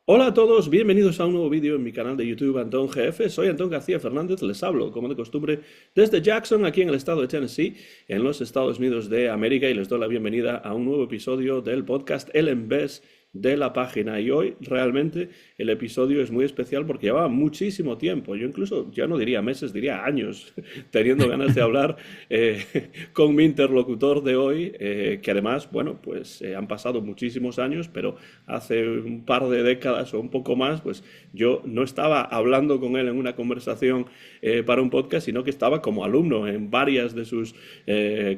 Hola a todos, bienvenidos a un nuevo vídeo en mi canal de YouTube Antón GF. Soy Antón García Fernández, les hablo, como de costumbre, desde Jackson, aquí en el estado de Tennessee, en los Estados Unidos de América, y les doy la bienvenida a un nuevo episodio del podcast El Embés de la página. Y hoy realmente el episodio es muy especial porque llevaba muchísimo tiempo, yo incluso ya no diría meses, diría años, teniendo ganas de hablar con mi interlocutor de hoy, que además, bueno, pues han pasado muchísimos años, pero hace un par de décadas o un poco más, pues yo no estaba hablando con él en una conversación para un podcast, sino que estaba como alumno en varias de sus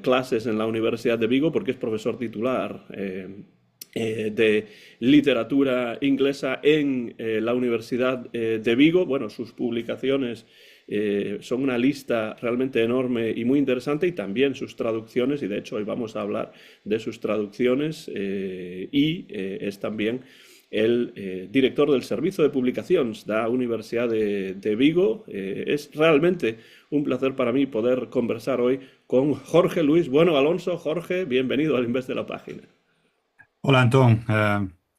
clases en la Universidad de Vigo, porque es profesor titular de literatura inglesa en la Universidad de Vigo. Bueno, sus publicaciones son una lista realmente enorme y muy interesante, y también sus traducciones, y de hecho hoy vamos a hablar de sus traducciones, es también el director del Servicio de Publicaciones de la Universidad de Vigo. Es realmente un placer para mí poder conversar hoy con Jorge Luis Bueno Alonso. Jorge, bienvenido al Invés de la Página. Hola Antón.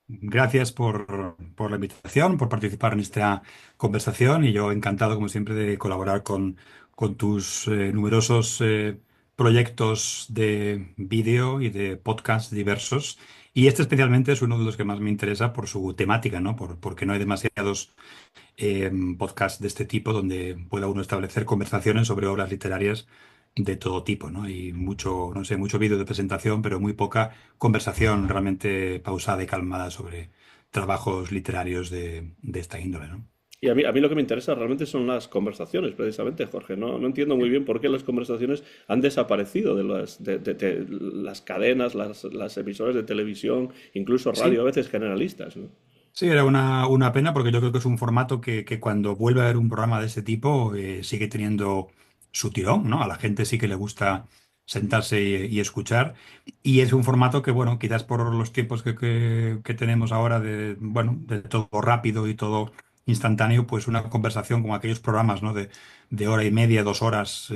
Gracias por la invitación, por participar en esta conversación y yo encantado como siempre de colaborar con tus numerosos proyectos de vídeo y de podcast diversos. Y este especialmente es uno de los que más me interesa por su temática, ¿no? Porque no hay demasiados podcasts de este tipo donde pueda uno establecer conversaciones sobre obras literarias de todo tipo, ¿no? Y mucho, no sé, mucho vídeo de presentación, pero muy poca conversación realmente pausada y calmada sobre trabajos literarios de esta índole, ¿no? Y a mí lo que me interesa realmente son las conversaciones, precisamente, Jorge. No entiendo muy bien por qué las conversaciones han desaparecido de las cadenas, las emisoras de televisión, incluso radio, Sí, a veces generalistas, ¿no? sí, era una pena porque yo creo que es un formato que cuando vuelve a haber un programa de ese tipo sigue teniendo su tirón, ¿no? A la gente sí que le gusta sentarse y escuchar. Y es un formato que, bueno, quizás por los tiempos que tenemos ahora bueno, de todo rápido y todo instantáneo, pues una conversación como aquellos programas, ¿no? De hora y media, 2 horas.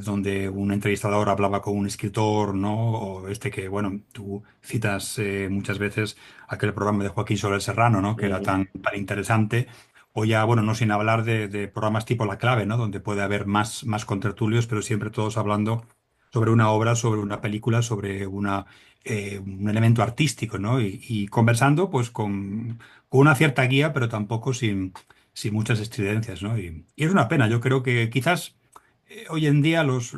Donde un entrevistador hablaba con un escritor, ¿no? O este que, bueno, tú citas muchas veces aquel programa de Joaquín Soler Serrano, ¿no? Que era Ujú. tan interesante. O ya, bueno, no sin hablar de programas tipo La Clave, ¿no? Donde puede haber más contertulios, pero siempre todos hablando sobre una obra, sobre una película, sobre un elemento artístico, ¿no? Y conversando, pues, con una cierta guía, pero tampoco sin muchas estridencias, ¿no? Y es una pena. Yo creo que quizás hoy en día los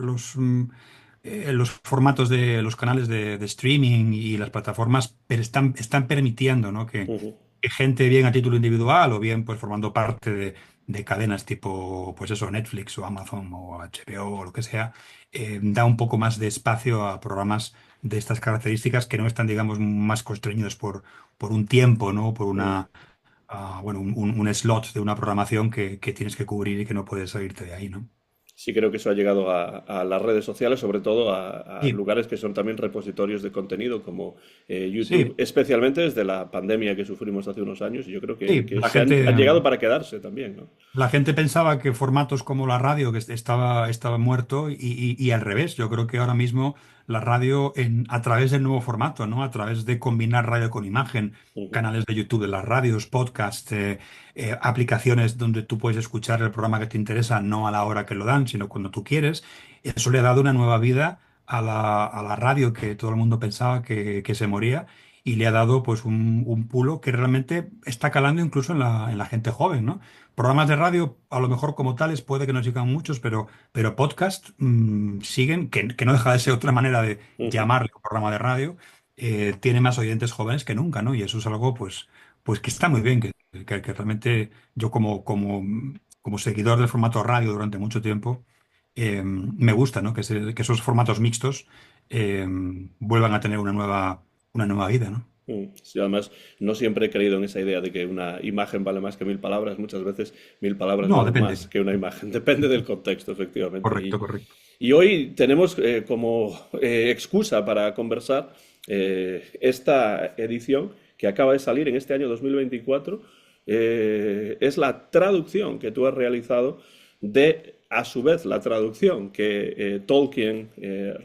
formatos de los canales de streaming y las plataformas están permitiendo, ¿no? Ujú. Que gente bien a título individual o bien pues formando parte de cadenas tipo pues eso, Netflix o Amazon o HBO o lo que sea, da un poco más de espacio a programas de estas características que no están, digamos, más constreñidos por un tiempo, ¿no? Por Mm. bueno, un slot de una programación que tienes que cubrir y que no puedes salirte de ahí, ¿no? Sí, creo que eso ha llegado a las redes sociales, sobre todo a Sí, lugares que son también repositorios de contenido como YouTube, sí, especialmente desde la pandemia que sufrimos hace unos años. Y yo creo sí. que han llegado para quedarse también, ¿no? La gente pensaba que formatos como la radio que estaba muerto y al revés. Yo creo que ahora mismo la radio a través del nuevo formato, ¿no? A través de combinar radio con imagen, Ujú. canales de YouTube de las radios, podcast, aplicaciones donde tú puedes escuchar el programa que te interesa, no a la hora que lo dan, sino cuando tú quieres. Eso le ha dado una nueva vida a la radio que todo el mundo pensaba que se moría. Y le ha dado pues un pulo que realmente está calando incluso en la gente joven, ¿no? Programas de radio, a lo mejor como tales, puede que no sigan muchos, pero podcast siguen, que no deja de ser otra manera de Ujú. llamarle un programa de radio, tiene más oyentes jóvenes que nunca, ¿no? Y eso es algo, pues que está muy bien, que realmente yo como seguidor del formato radio durante mucho tiempo, me gusta, ¿no? Que esos formatos mixtos eh, vuelvan a tener una nueva vida, ¿no? Sí, además, no siempre he creído en esa idea de que una imagen vale más que mil palabras. Muchas veces mil palabras No, valen depende. más que una imagen. Depende del contexto, efectivamente. Correcto, correcto. Y hoy tenemos como excusa para conversar esta edición que acaba de salir en este año 2024. Es la traducción que tú has realizado a su vez, la traducción que Tolkien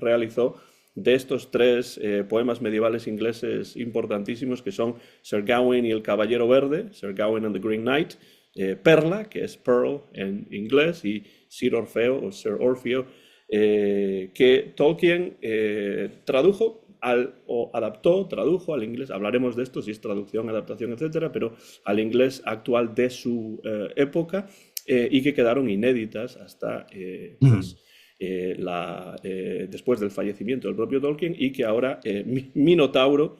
realizó de estos tres poemas medievales ingleses importantísimos que son Sir Gawain y el Caballero Verde, Sir Gawain and the Green Knight, Perla, que es Pearl en inglés, y Sir Orfeo o Sir Orfeo, que Tolkien tradujo o adaptó, tradujo al inglés, hablaremos de esto, si es traducción, adaptación, etcétera, pero al inglés actual de su época, y que quedaron inéditas hasta Mm. después del fallecimiento del propio Tolkien, y que ahora Minotauro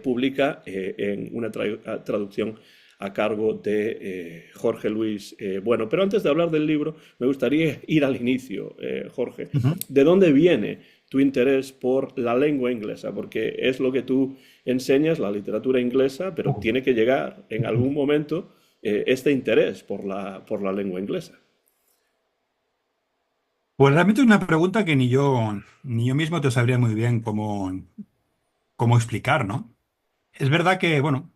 publica en una traducción a cargo de Jorge Luis Bueno. Pero antes de hablar del libro, me gustaría ir al inicio, Jorge. Ujú. ¿De dónde viene tu interés por la lengua inglesa? Porque es lo que tú enseñas, la literatura inglesa, pero tiene que llegar en algún momento este interés por la lengua inglesa. Pues realmente es una pregunta que ni yo mismo te sabría muy bien cómo explicar, ¿no? Es verdad que, bueno,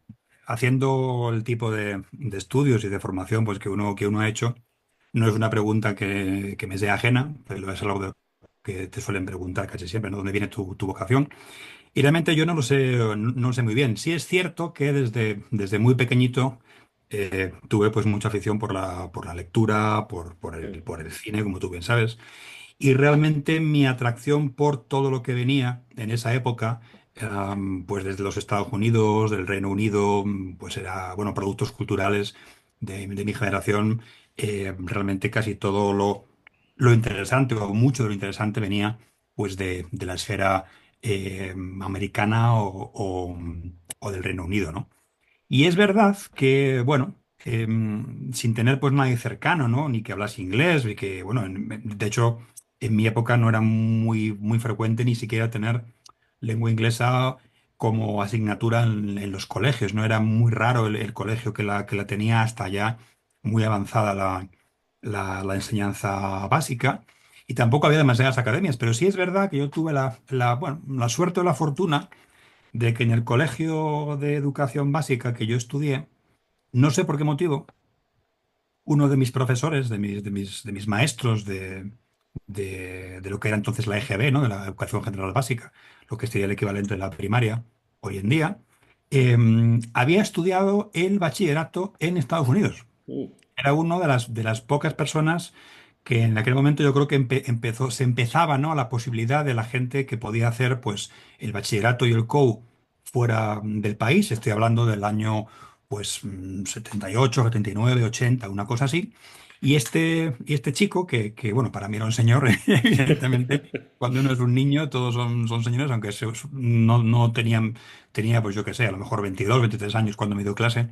haciendo el tipo de estudios y de formación pues, que uno ha hecho, no es una pregunta que me sea ajena, pero es algo que te suelen preguntar casi siempre, ¿no? ¿Dónde viene tu vocación? Y realmente yo no lo sé muy bien. Sí es cierto que desde muy pequeñito tuve pues mucha afición por la lectura, por el cine, como tú bien sabes. Y realmente mi atracción por todo lo que venía en esa época, pues desde los Estados Unidos, del Reino Unido, pues era, bueno, productos culturales de mi generación, realmente casi todo lo interesante o mucho de lo interesante venía pues de la esfera americana o del Reino Unido, ¿no? Y es verdad que, bueno, sin tener pues nadie cercano, ¿no? Ni que hablase inglés, ni que, bueno, de hecho, en mi época no era muy frecuente ni siquiera tener lengua inglesa como asignatura en los colegios, ¿no? Era muy raro el colegio que la tenía hasta ya muy avanzada la enseñanza básica. Y tampoco había demasiadas academias, pero sí es verdad que yo tuve bueno, la suerte o la fortuna de que en el colegio de educación básica que yo estudié, no sé por qué motivo, uno de mis profesores, de mis maestros de lo que era entonces la EGB, ¿no? De la Educación General Básica, lo que sería el equivalente de la primaria hoy en día, había estudiado el bachillerato en Estados Unidos. Uh, Era uno de las pocas personas que en aquel momento yo creo que se empezaba, ¿no? La posibilidad de la gente que podía hacer pues el bachillerato y el COU fuera del país. Estoy hablando del año pues 78, 79, 80, una cosa así. Y este chico, bueno, para mí era un señor, evidentemente, cuando uno es un niño, todos son señores, aunque no tenía, pues yo qué sé, a lo mejor 22, 23 años cuando me dio clase.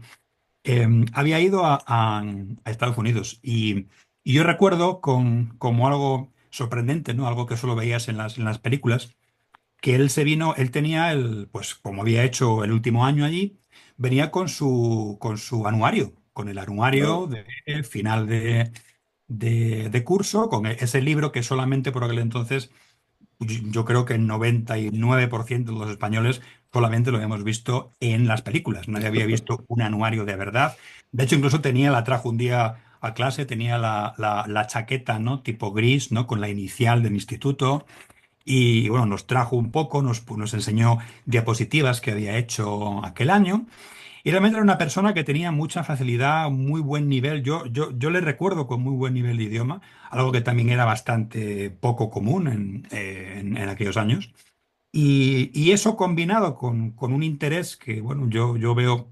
Había ido a Estados Unidos y yo recuerdo como algo sorprendente, ¿no? Algo que solo veías en en las películas, que él tenía pues como había hecho el último año allí, venía con su anuario, con el anuario no. de final de curso, con ese libro que solamente por aquel entonces yo creo que el 99% de los españoles solamente lo habíamos visto en las películas. Nadie había visto un anuario de verdad. De hecho, incluso la trajo un día a clase, tenía la chaqueta, ¿no? Tipo gris, ¿no? Con la inicial del instituto. Y bueno, nos trajo un poco, nos enseñó diapositivas que había hecho aquel año. Y realmente era una persona que tenía mucha facilidad, muy buen nivel. Yo le recuerdo con muy buen nivel de idioma, algo que también era bastante poco común en aquellos años. Y eso combinado con un interés que, bueno, yo veo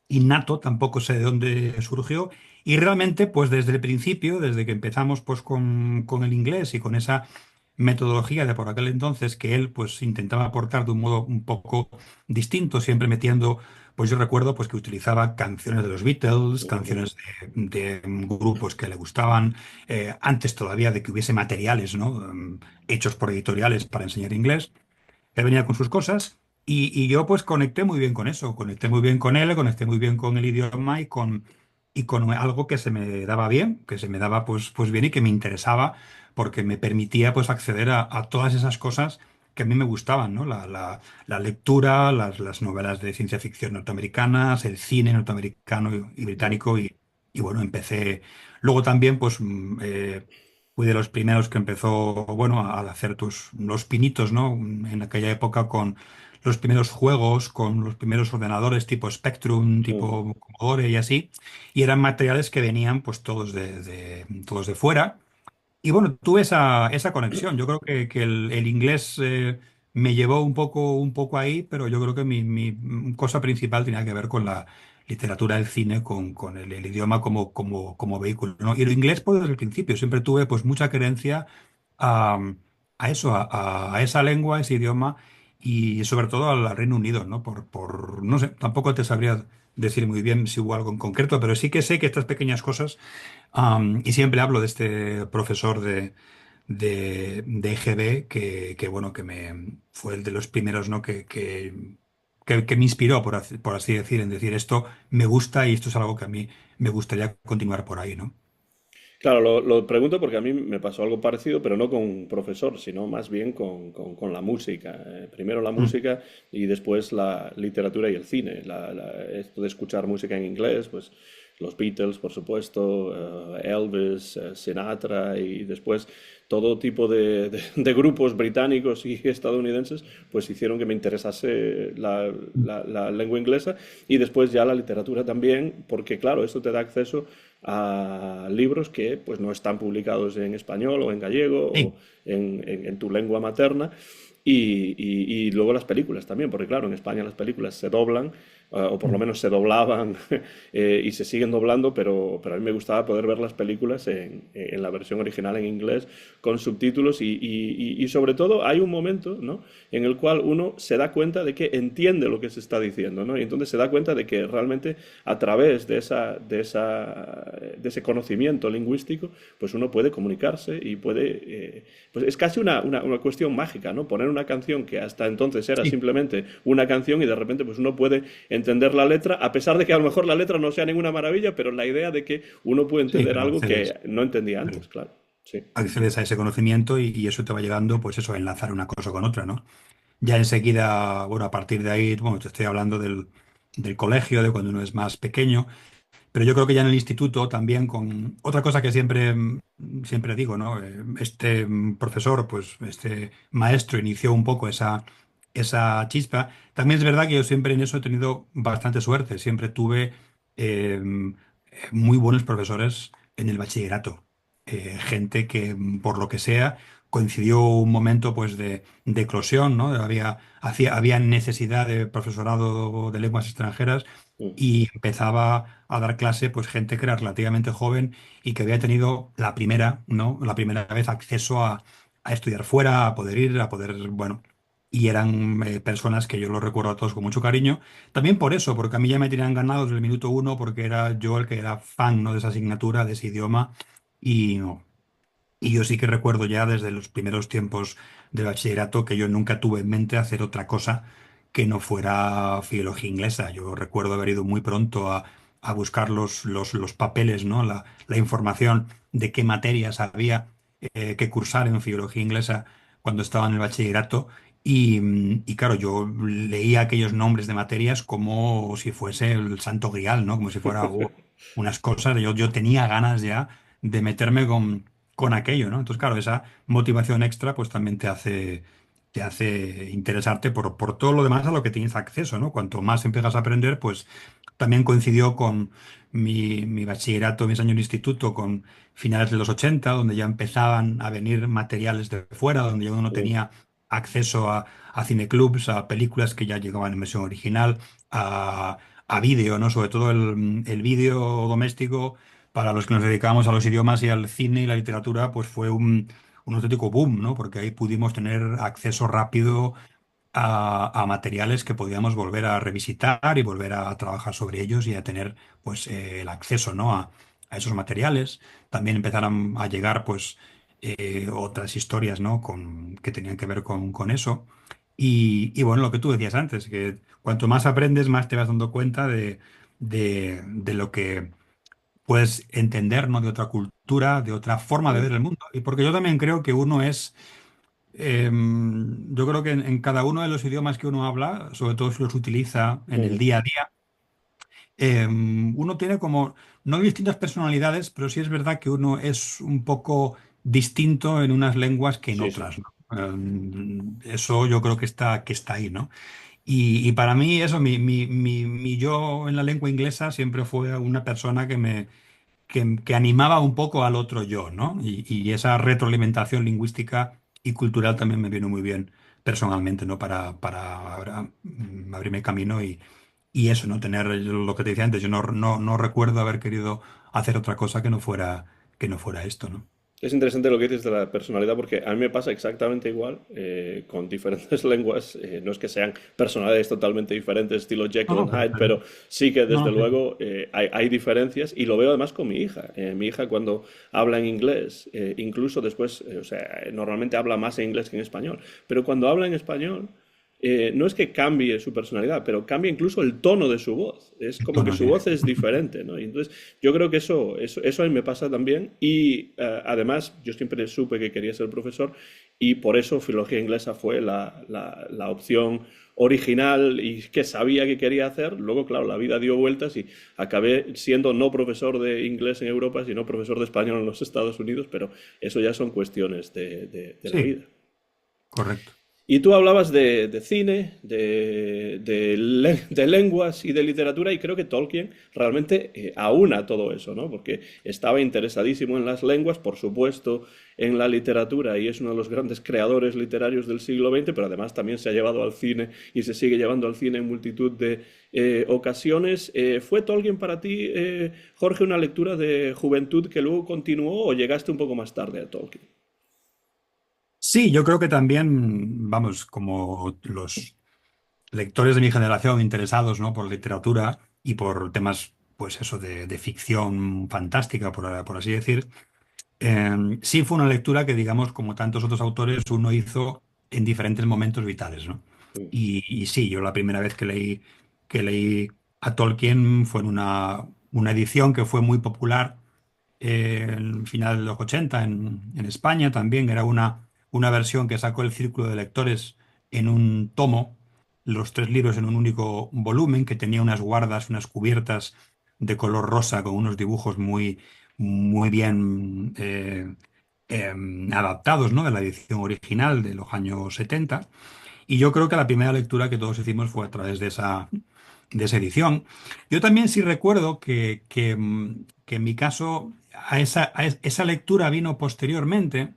innato, tampoco sé de dónde surgió. Y realmente, pues desde el principio, desde que empezamos pues con el inglés y con esa metodología de por aquel entonces que él pues intentaba aportar de un modo un poco distinto, siempre metiendo, pues yo recuerdo pues que utilizaba canciones de los Beatles, canciones de grupos que le gustaban, antes todavía de que hubiese materiales, ¿no? Hechos por editoriales para enseñar inglés. Él venía con sus cosas y yo pues conecté muy bien con eso, conecté muy bien con él, conecté muy bien con el idioma y con algo que se me daba bien, que se me daba pues bien y que me interesaba porque me permitía pues acceder a todas esas cosas que a mí me gustaban, ¿no? La lectura, las novelas de ciencia ficción norteamericanas, el cine norteamericano y británico y bueno, empecé luego también pues fui de los primeros que empezó, bueno, a hacer los pinitos, ¿no? En aquella época con los primeros juegos, con los primeros ordenadores tipo Spectrum, Ujú. tipo Commodore y así. Y eran materiales que venían pues todos todos de fuera. Y bueno, tuve esa conexión. Yo creo que el inglés me llevó un poco ahí, pero yo creo que mi cosa principal tenía que ver con la literatura del cine, con el idioma como vehículo, ¿no? Y el inglés, pues desde el principio, siempre tuve pues mucha creencia a, a eso, a esa lengua, a ese idioma y sobre todo al Reino Unido, ¿no? No sé, tampoco te sabría decir muy bien si hubo algo en concreto, pero sí que sé que estas pequeñas cosas. Y siempre hablo de este profesor de EGB bueno, que fue el de los primeros, ¿no? Que me inspiró, por así decir, en decir esto me gusta y esto es algo que a mí me gustaría continuar por ahí, ¿no? Claro, lo pregunto porque a mí me pasó algo parecido, pero no con un profesor, sino más bien con la música. Primero la Mm. música y después la literatura y el cine. Esto de escuchar música en inglés, pues los Beatles, por supuesto, Elvis, Sinatra y después todo tipo de grupos británicos y estadounidenses, pues hicieron que me interesase la lengua inglesa y después ya la literatura también, porque claro, esto te da acceso a libros que pues no están publicados en español o en gallego o Sí, en tu lengua materna y luego las películas también, porque claro, en España las películas se doblan, o por lo mm, menos se doblaban y se siguen doblando, pero a mí me gustaba poder ver las películas en la versión original en inglés con subtítulos y sobre todo hay un momento, ¿no? En el cual uno se da cuenta de que entiende lo que se está diciendo, ¿no? Y entonces se da cuenta de que realmente a través de ese conocimiento lingüístico, pues uno puede comunicarse y puede, pues es casi una cuestión mágica, ¿no? Poner una canción que hasta entonces era sí, simplemente una canción y de repente pues uno puede entender la letra, a pesar de que a lo mejor la letra no sea ninguna maravilla, pero la idea de que uno puede sí, entender pero algo que accedes, no entendía pero antes, claro. Sí. accedes a ese conocimiento y eso te va llevando, pues eso, a enlazar una cosa con otra, ¿no? Ya enseguida, bueno, a partir de ahí, bueno, te estoy hablando del colegio, de cuando uno es más pequeño. Pero yo creo que ya en el instituto también con otra cosa que siempre digo, ¿no? Este profesor, pues este maestro inició un poco esa chispa. También es verdad que yo siempre en eso he tenido bastante suerte. Siempre tuve muy buenos profesores en el bachillerato. Gente que, por lo que sea, coincidió un momento pues de eclosión, ¿no? Había necesidad de profesorado de lenguas extranjeras Mm. y empezaba a dar clase pues gente que era relativamente joven y que había tenido la primera, ¿no? La primera vez acceso a estudiar fuera, a poder ir, a poder, bueno, y eran personas que yo los recuerdo a todos con mucho cariño. También por eso, porque a mí ya me tenían ganado desde el minuto uno, porque era yo el que era fan, ¿no? De esa asignatura, de ese idioma, y, no. Y yo sí que recuerdo ya desde los primeros tiempos de bachillerato que yo nunca tuve en mente hacer otra cosa que no fuera filología inglesa. Yo recuerdo haber ido muy pronto a buscar los papeles, ¿no? La información de qué materias había que cursar en filología inglesa cuando estaba en el bachillerato. Y claro, yo leía aquellos nombres de materias como si fuese el Santo Grial, ¿no? Como si fuera unas cosas. Yo tenía ganas ya de meterme con aquello, ¿no? Entonces, claro, esa motivación extra pues también te hace interesarte por todo lo demás a lo que tienes acceso, ¿no? Cuanto más empiezas a aprender, pues también coincidió con mi bachillerato, mis años de instituto, con finales de los 80 donde ya empezaban a venir materiales de fuera, donde ya uno Mm. tenía acceso a cineclubs, a películas que ya llegaban en versión original, a vídeo, ¿no? Sobre todo el vídeo doméstico para los que nos dedicamos a los idiomas y al cine y la literatura, pues fue un auténtico boom, ¿no? Porque ahí pudimos tener acceso rápido a materiales que podíamos volver a revisitar y volver a trabajar sobre ellos y a tener, pues, el acceso, ¿no? A esos materiales. También empezaron a llegar, pues, otras historias, ¿no? Que tenían que ver con eso. Y bueno, lo que tú decías antes, que cuanto más aprendes, más te vas dando cuenta de lo que puedes entender, ¿no? De otra cultura, de otra forma de Mm. ver el mundo. Y porque yo también creo que uno es, yo creo que en cada uno de los idiomas que uno habla, sobre todo si los utiliza en el Mm. día a día, uno tiene como, no distintas personalidades, pero sí es verdad que uno es un poco distinto en unas lenguas que en Sí, sí. otras, ¿no? Eso yo creo que está ahí, ¿no? Y para mí eso, mi yo en la lengua inglesa siempre fue una persona que animaba un poco al otro yo, ¿no? Y esa retroalimentación lingüística y cultural también me vino muy bien personalmente, ¿no? Para abrirme camino y eso, ¿no? Tener lo que te decía antes, yo no recuerdo haber querido hacer otra cosa que no fuera esto, ¿no? Es interesante lo que dices de la personalidad porque a mí me pasa exactamente igual con diferentes lenguas. No es que sean personalidades totalmente diferentes, estilo No, Jekyll no, and Hyde, pero sí que no, desde no, luego hay diferencias y lo veo además con mi hija. Mi hija cuando habla en inglés, incluso después, o sea, normalmente habla más en inglés que en español, pero cuando habla en español no es que cambie su personalidad, pero cambia incluso el tono de su voz. Es el como que tono, su sí. voz es diferente, ¿no? Y entonces yo creo que eso a mí me pasa también. Y además yo siempre supe que quería ser profesor y por eso filología inglesa fue la opción original y que sabía que quería hacer. Luego, claro, la vida dio vueltas y acabé siendo no profesor de inglés en Europa, sino profesor de español en los Estados Unidos, pero eso ya son cuestiones de la Sí, vida. correcto. Y tú hablabas de cine, de lenguas y de literatura, y creo que Tolkien realmente aúna todo eso, ¿no? Porque estaba interesadísimo en las lenguas, por supuesto, en la literatura, y es uno de los grandes creadores literarios del siglo XX, pero además también se ha llevado al cine y se sigue llevando al cine en multitud de ocasiones. ¿Fue Tolkien para ti, Jorge, una lectura de juventud que luego continuó o llegaste un poco más tarde a Tolkien? Sí, yo creo que también, vamos, como los lectores de mi generación interesados, ¿no? Por literatura y por temas, pues eso, de ficción fantástica, por así decir, sí fue una lectura que, digamos, como tantos otros autores, uno hizo en diferentes momentos vitales, ¿no? Y sí, yo la primera vez que leí a Tolkien fue en una edición que fue muy popular en final de los 80 en España también. Era una versión que sacó el Círculo de Lectores en un tomo, los tres libros en un único volumen, que tenía unas guardas, unas cubiertas de color rosa con unos dibujos muy bien adaptados, ¿no? De la edición original de los años 70. Y yo creo que la primera lectura que todos hicimos fue a través de esa edición. Yo también sí recuerdo que en mi caso a esa lectura vino posteriormente,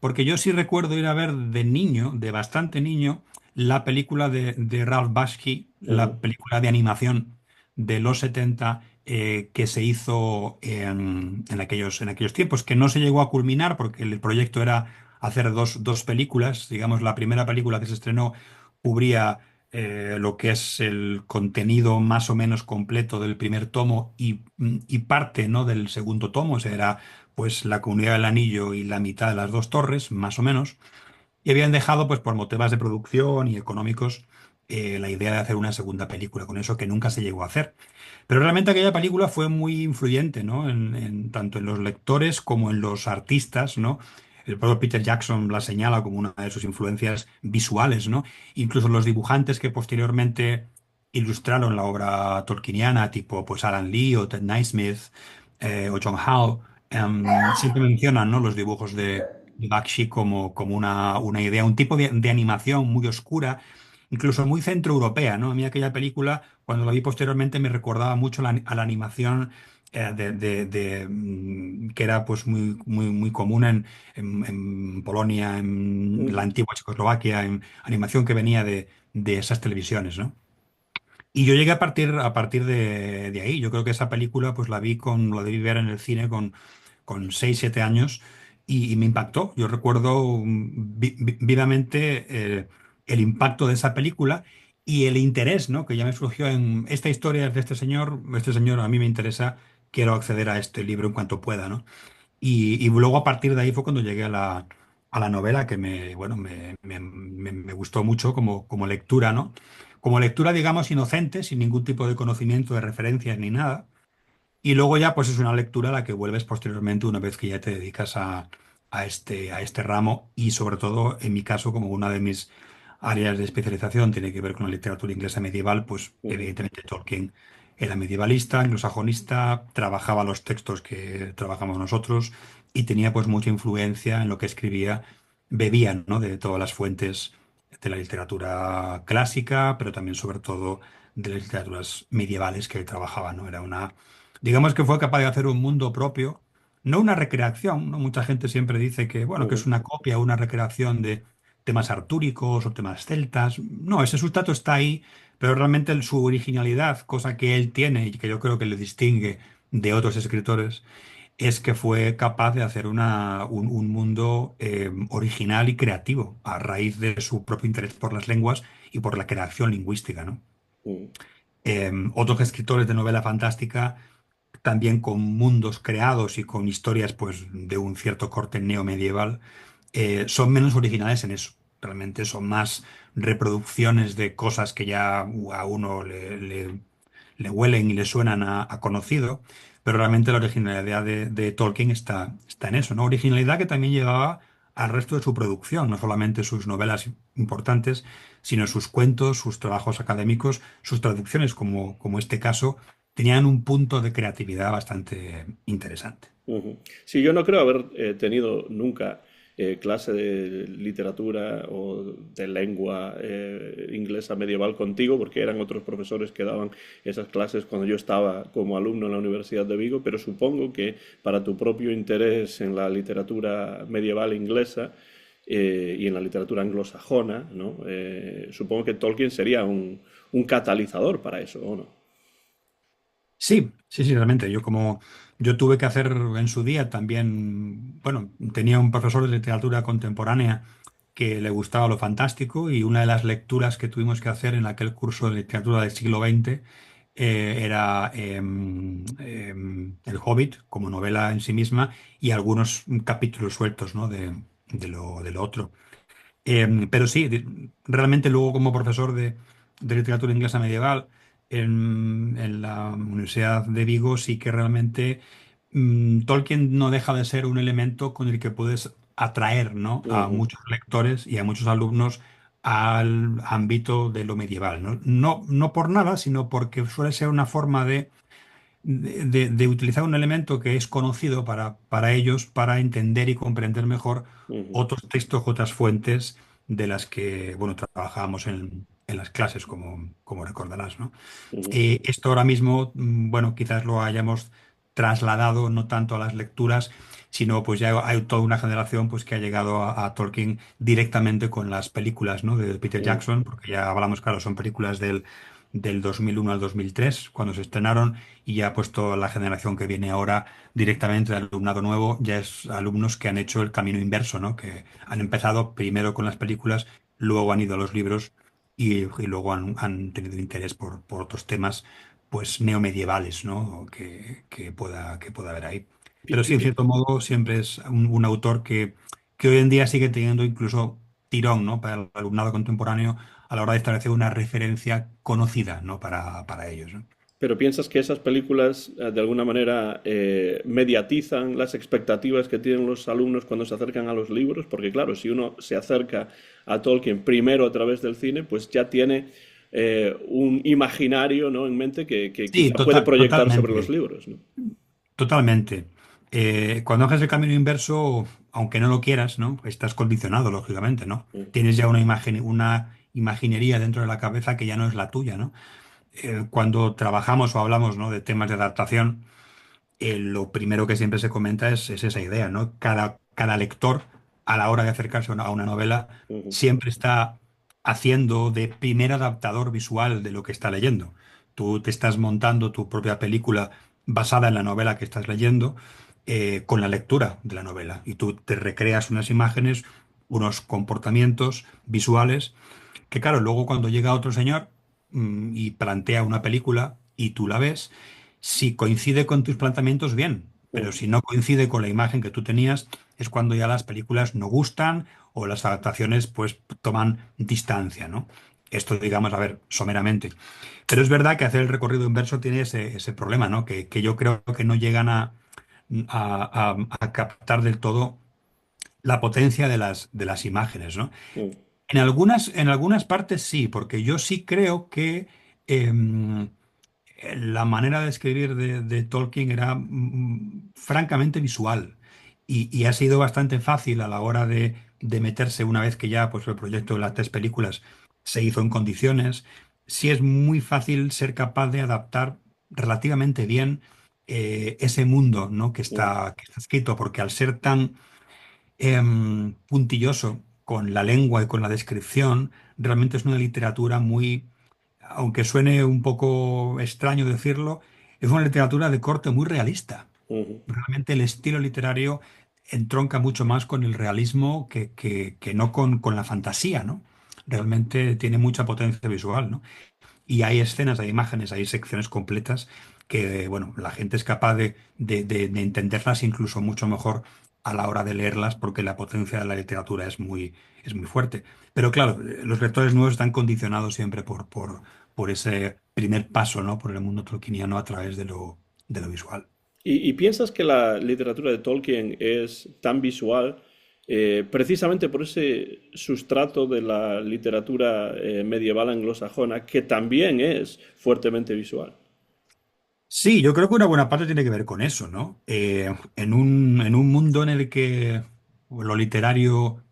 porque yo sí recuerdo ir a ver de niño, de bastante niño, la película de Ralph Bakshi, la Ujú. película de animación de los 70 que se hizo en aquellos tiempos, que no se llegó a culminar porque el proyecto era hacer dos películas. Digamos, la primera película que se estrenó cubría lo que es el contenido más o menos completo del primer tomo y parte, ¿no? del segundo tomo. O sea, era pues la Comunidad del Anillo y la mitad de las dos torres, más o menos. Y habían dejado, pues por motivos de producción y económicos, la idea de hacer una segunda película, con eso que nunca se llegó a hacer. Pero realmente aquella película fue muy influyente, ¿no? Tanto en los lectores como en los artistas, ¿no? El propio Peter Jackson la señala como una de sus influencias visuales, ¿no? Incluso los dibujantes que posteriormente ilustraron la obra tolkieniana, tipo pues Alan Lee o Ted Naismith o John Howe, siempre mencionan, ¿no? los dibujos de Bakshi como una idea, un tipo de animación muy oscura, incluso muy centroeuropea, ¿no? A mí aquella película, cuando la vi posteriormente, me recordaba mucho a la animación que era pues muy común en Polonia, en la Mm. antigua Checoslovaquia, en animación que venía de esas televisiones, ¿no? Y yo llegué a partir de ahí. Yo creo que esa película pues la debí ver en el cine con 6 7 años y me impactó. Yo recuerdo vivamente el impacto de esa película y el interés, ¿no? que ya me surgió en esta historia de este señor. Este señor a mí me interesa, quiero acceder a este libro en cuanto pueda, ¿no? Y luego a partir de ahí fue cuando llegué a la novela que bueno, me gustó mucho como lectura, ¿no? Como lectura, digamos, inocente, sin ningún tipo de conocimiento de referencias ni nada. Y luego ya pues es una lectura a la que vuelves posteriormente una vez que ya te dedicas a este ramo y sobre todo en mi caso como una de mis áreas de especialización tiene que ver con la literatura inglesa medieval, pues Ujú. evidentemente Tolkien era medievalista, anglosajonista, trabajaba los textos que trabajamos nosotros y tenía pues mucha influencia en lo que escribía, bebía, ¿no? De todas las fuentes de la literatura clásica, pero también sobre todo de las literaturas medievales que él trabajaba, ¿no? Era una, digamos que fue capaz de hacer un mundo propio, no una recreación, ¿no? Mucha gente siempre dice que, bueno, que es Ujú, una copia o una recreación de temas artúricos o temas celtas. No, ese sustrato está ahí, pero realmente su originalidad, cosa que él tiene y que yo creo que le distingue de otros escritores, es que fue capaz de hacer un mundo original y creativo a raíz de su propio interés por las lenguas y por la creación lingüística, ¿no? ujú, Otros escritores de novela fantástica, también con mundos creados y con historias pues, de un cierto corte neomedieval, son menos originales en eso. Realmente son más reproducciones de cosas que ya a uno le huelen y le suenan a conocido, pero realmente la originalidad de Tolkien está en eso, ¿no? Originalidad que también llevaba al resto de su producción, no solamente sus novelas importantes, sino sus cuentos, sus trabajos académicos, sus traducciones, como este caso, tenían un punto de creatividad bastante interesante. ujú. Sí, yo no creo haber tenido nunca clase de literatura o de lengua inglesa medieval contigo, porque eran otros profesores que daban esas clases cuando yo estaba como alumno en la Universidad de Vigo, pero supongo que para tu propio interés en la literatura medieval inglesa y en la literatura anglosajona, ¿no? Supongo que Tolkien sería un catalizador para eso, ¿o no? Sí, sí, sí, realmente. Yo tuve que hacer en su día también, bueno, tenía un profesor de literatura contemporánea que le gustaba lo fantástico y una de las lecturas que tuvimos que hacer en aquel curso de literatura del siglo XX era El Hobbit como novela en sí misma y algunos capítulos sueltos, ¿no? de lo otro. Pero sí, realmente luego como profesor de literatura inglesa medieval en la Universidad de Vigo, sí que realmente Tolkien no deja de ser un elemento con el que puedes atraer, ¿no? A Ujú, muchos lectores y a muchos alumnos al ámbito de lo medieval, ¿no? No por nada, sino porque suele ser una forma de utilizar un elemento que es conocido para ellos para entender y comprender mejor ujú, otros textos, otras fuentes de las que, bueno, trabajábamos en las clases, como recordarás, ¿no? ujú, Esto ahora mismo, bueno, quizás lo hayamos trasladado no tanto a las lecturas, sino pues ya hay toda una generación pues que ha llegado a Tolkien directamente con las películas, ¿no? De Peter ujú, Jackson, porque ya hablamos, claro, son películas del 2001 al 2003, cuando se estrenaron, y ya pues toda la generación que viene ahora directamente de alumnado nuevo, ya es alumnos que han hecho el camino inverso, ¿no? Que han empezado primero con las películas, luego han ido a los libros y luego han tenido interés por otros temas, pues neomedievales, ¿no? Que pueda haber ahí. Pi- Pero sí, pi- en pi- cierto modo, siempre es un autor que hoy en día sigue teniendo incluso tirón, ¿no? Para el alumnado contemporáneo a la hora de establecer una referencia conocida, ¿no? Para ellos, ¿no? Pero piensas que esas películas de alguna manera mediatizan las expectativas que tienen los alumnos cuando se acercan a los libros, porque claro, si uno se acerca a Tolkien primero a través del cine, pues ya tiene un imaginario, ¿no? En mente que Sí, quizá puede proyectar sobre los totalmente. libros, ¿no? Totalmente. Cuando haces el camino inverso, aunque no lo quieras, ¿no? Estás condicionado, lógicamente, ¿no? Mm, Tienes ya una imaginería dentro de la cabeza que ya no es la tuya, ¿no? Cuando trabajamos o hablamos, ¿no? De temas de adaptación, lo primero que siempre se comenta es esa idea, ¿no? Cada lector, a la hora de acercarse a una novela, ujú, siempre está haciendo de primer adaptador visual de lo que está leyendo. Tú te estás montando tu propia película basada en la novela que estás leyendo, con la lectura de la novela. Y tú te recreas unas imágenes, unos comportamientos visuales, que claro, luego cuando llega otro señor y plantea una película y tú la ves, si coincide con tus planteamientos, bien, pero ujú, si no coincide con la imagen que tú tenías, es cuando ya las películas no gustan o las adaptaciones pues toman distancia, ¿no? Esto, digamos, a ver, someramente. Pero es verdad que hacer el recorrido inverso tiene ese problema, ¿no? Que yo creo que no llegan a captar del todo la potencia de las imágenes, ¿no? mm, En algunas partes sí, porque yo sí creo que la manera de escribir de Tolkien era francamente visual y ha sido bastante fácil a la hora de meterse una vez que ya pues, el proyecto de las tres películas se hizo en condiciones. Sí es muy fácil ser capaz de adaptar relativamente bien ese mundo, ¿no? Que está escrito, porque al ser tan puntilloso con la lengua y con la descripción, realmente es una literatura muy, aunque suene un poco extraño decirlo, es una literatura de corte muy realista. Ujú. Realmente el estilo literario entronca mucho más con el realismo que no con la fantasía, ¿no? Realmente tiene mucha potencia visual, ¿no? Y hay escenas, hay imágenes, hay secciones completas que, bueno, la gente es capaz de entenderlas incluso mucho mejor a la hora de leerlas porque la potencia de la literatura es muy fuerte. Pero claro, los lectores nuevos están condicionados siempre por ese primer paso, ¿no? Por el mundo tolkieniano a través de lo visual. Y piensas que la literatura de Tolkien es tan visual precisamente por ese sustrato de la literatura medieval anglosajona que también es fuertemente visual? Sí, yo creo que una buena parte tiene que ver con eso, ¿no? En un mundo en el que lo literario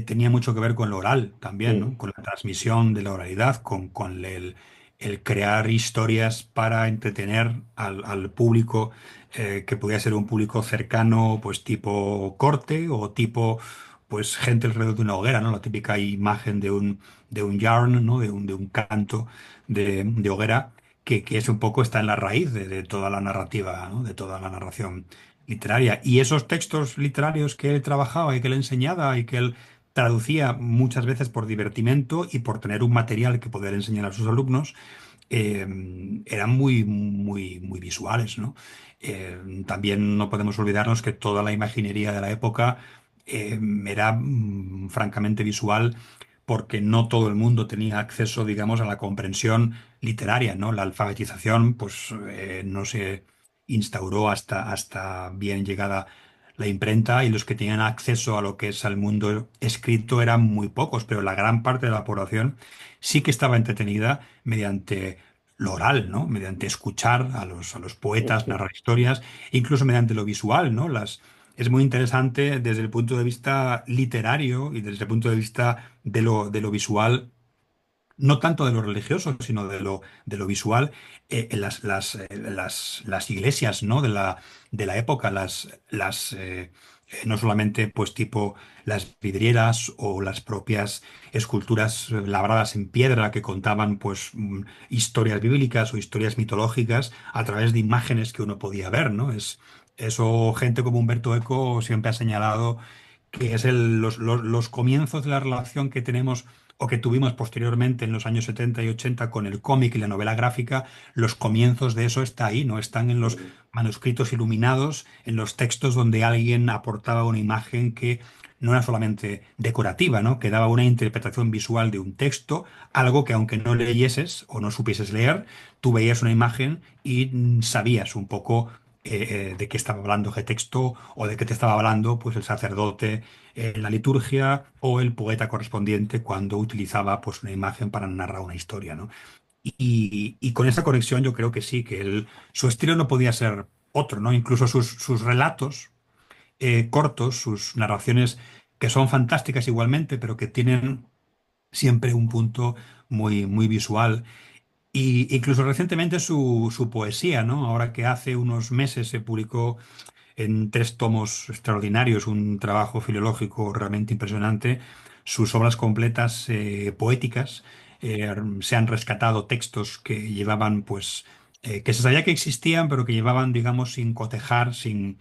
tenía mucho que ver con lo oral también, Ujú, ¿no? Con la transmisión de la oralidad, con el crear historias para entretener al público, que podía ser un público cercano, pues tipo corte o tipo, pues gente alrededor de una hoguera, ¿no? La típica imagen de un yarn, ¿no? De un canto de hoguera que es un poco, está en la raíz de toda la narrativa, ¿no? De toda la narración literaria. Y esos textos literarios que él trabajaba y que él enseñaba y que él traducía muchas veces por divertimento y por tener un material que poder enseñar a sus alumnos, eran muy visuales, ¿no? También no podemos olvidarnos que toda la imaginería de la época era francamente visual porque no todo el mundo tenía acceso, digamos, a la comprensión literaria, ¿no? La alfabetización, pues, no se instauró hasta bien llegada la imprenta y los que tenían acceso a lo que es al mundo escrito eran muy pocos, pero la gran parte de la población sí que estaba entretenida mediante lo oral, ¿no? Mediante escuchar a los poetas ujú. narrar historias, incluso mediante lo visual, ¿no? Es muy interesante desde el punto de vista literario y desde el punto de vista de lo visual, no tanto de lo religioso, sino de lo visual, en las iglesias, ¿no? De la época, no solamente pues tipo las vidrieras o las propias esculturas labradas en piedra que contaban pues historias bíblicas o historias mitológicas a través de imágenes que uno podía ver, ¿no? Eso gente como Humberto Eco siempre ha señalado que es los comienzos de la relación que tenemos o que tuvimos posteriormente en los años 70 y 80 con el cómic y la novela gráfica, los comienzos de eso está ahí, ¿no? Están en los manuscritos iluminados, en los textos donde alguien aportaba una imagen que no era solamente decorativa, ¿no? Que daba una interpretación visual de un texto, algo que aunque no leyeses o no supieses leer, tú veías una imagen y sabías un poco de qué estaba hablando ese texto o de qué te estaba hablando pues el sacerdote en la liturgia o el poeta correspondiente cuando utilizaba pues una imagen para narrar una historia, ¿no? Y con esa conexión yo creo que sí, que su estilo no podía ser otro, ¿no? Incluso sus relatos cortos, sus narraciones que son fantásticas igualmente, pero que tienen siempre un punto muy visual. Y incluso recientemente su poesía, ¿no? Ahora que hace unos meses se publicó en tres tomos extraordinarios, un trabajo filológico realmente impresionante. Sus obras completas poéticas, se han rescatado textos que llevaban, pues, que se sabía que existían, pero que llevaban, digamos, sin cotejar, sin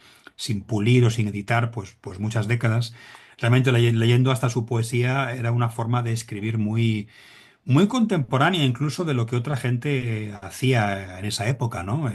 pulir o sin editar, pues muchas décadas. Realmente leyendo hasta su poesía era una forma de escribir muy contemporánea incluso de lo que otra gente hacía en esa época, ¿no?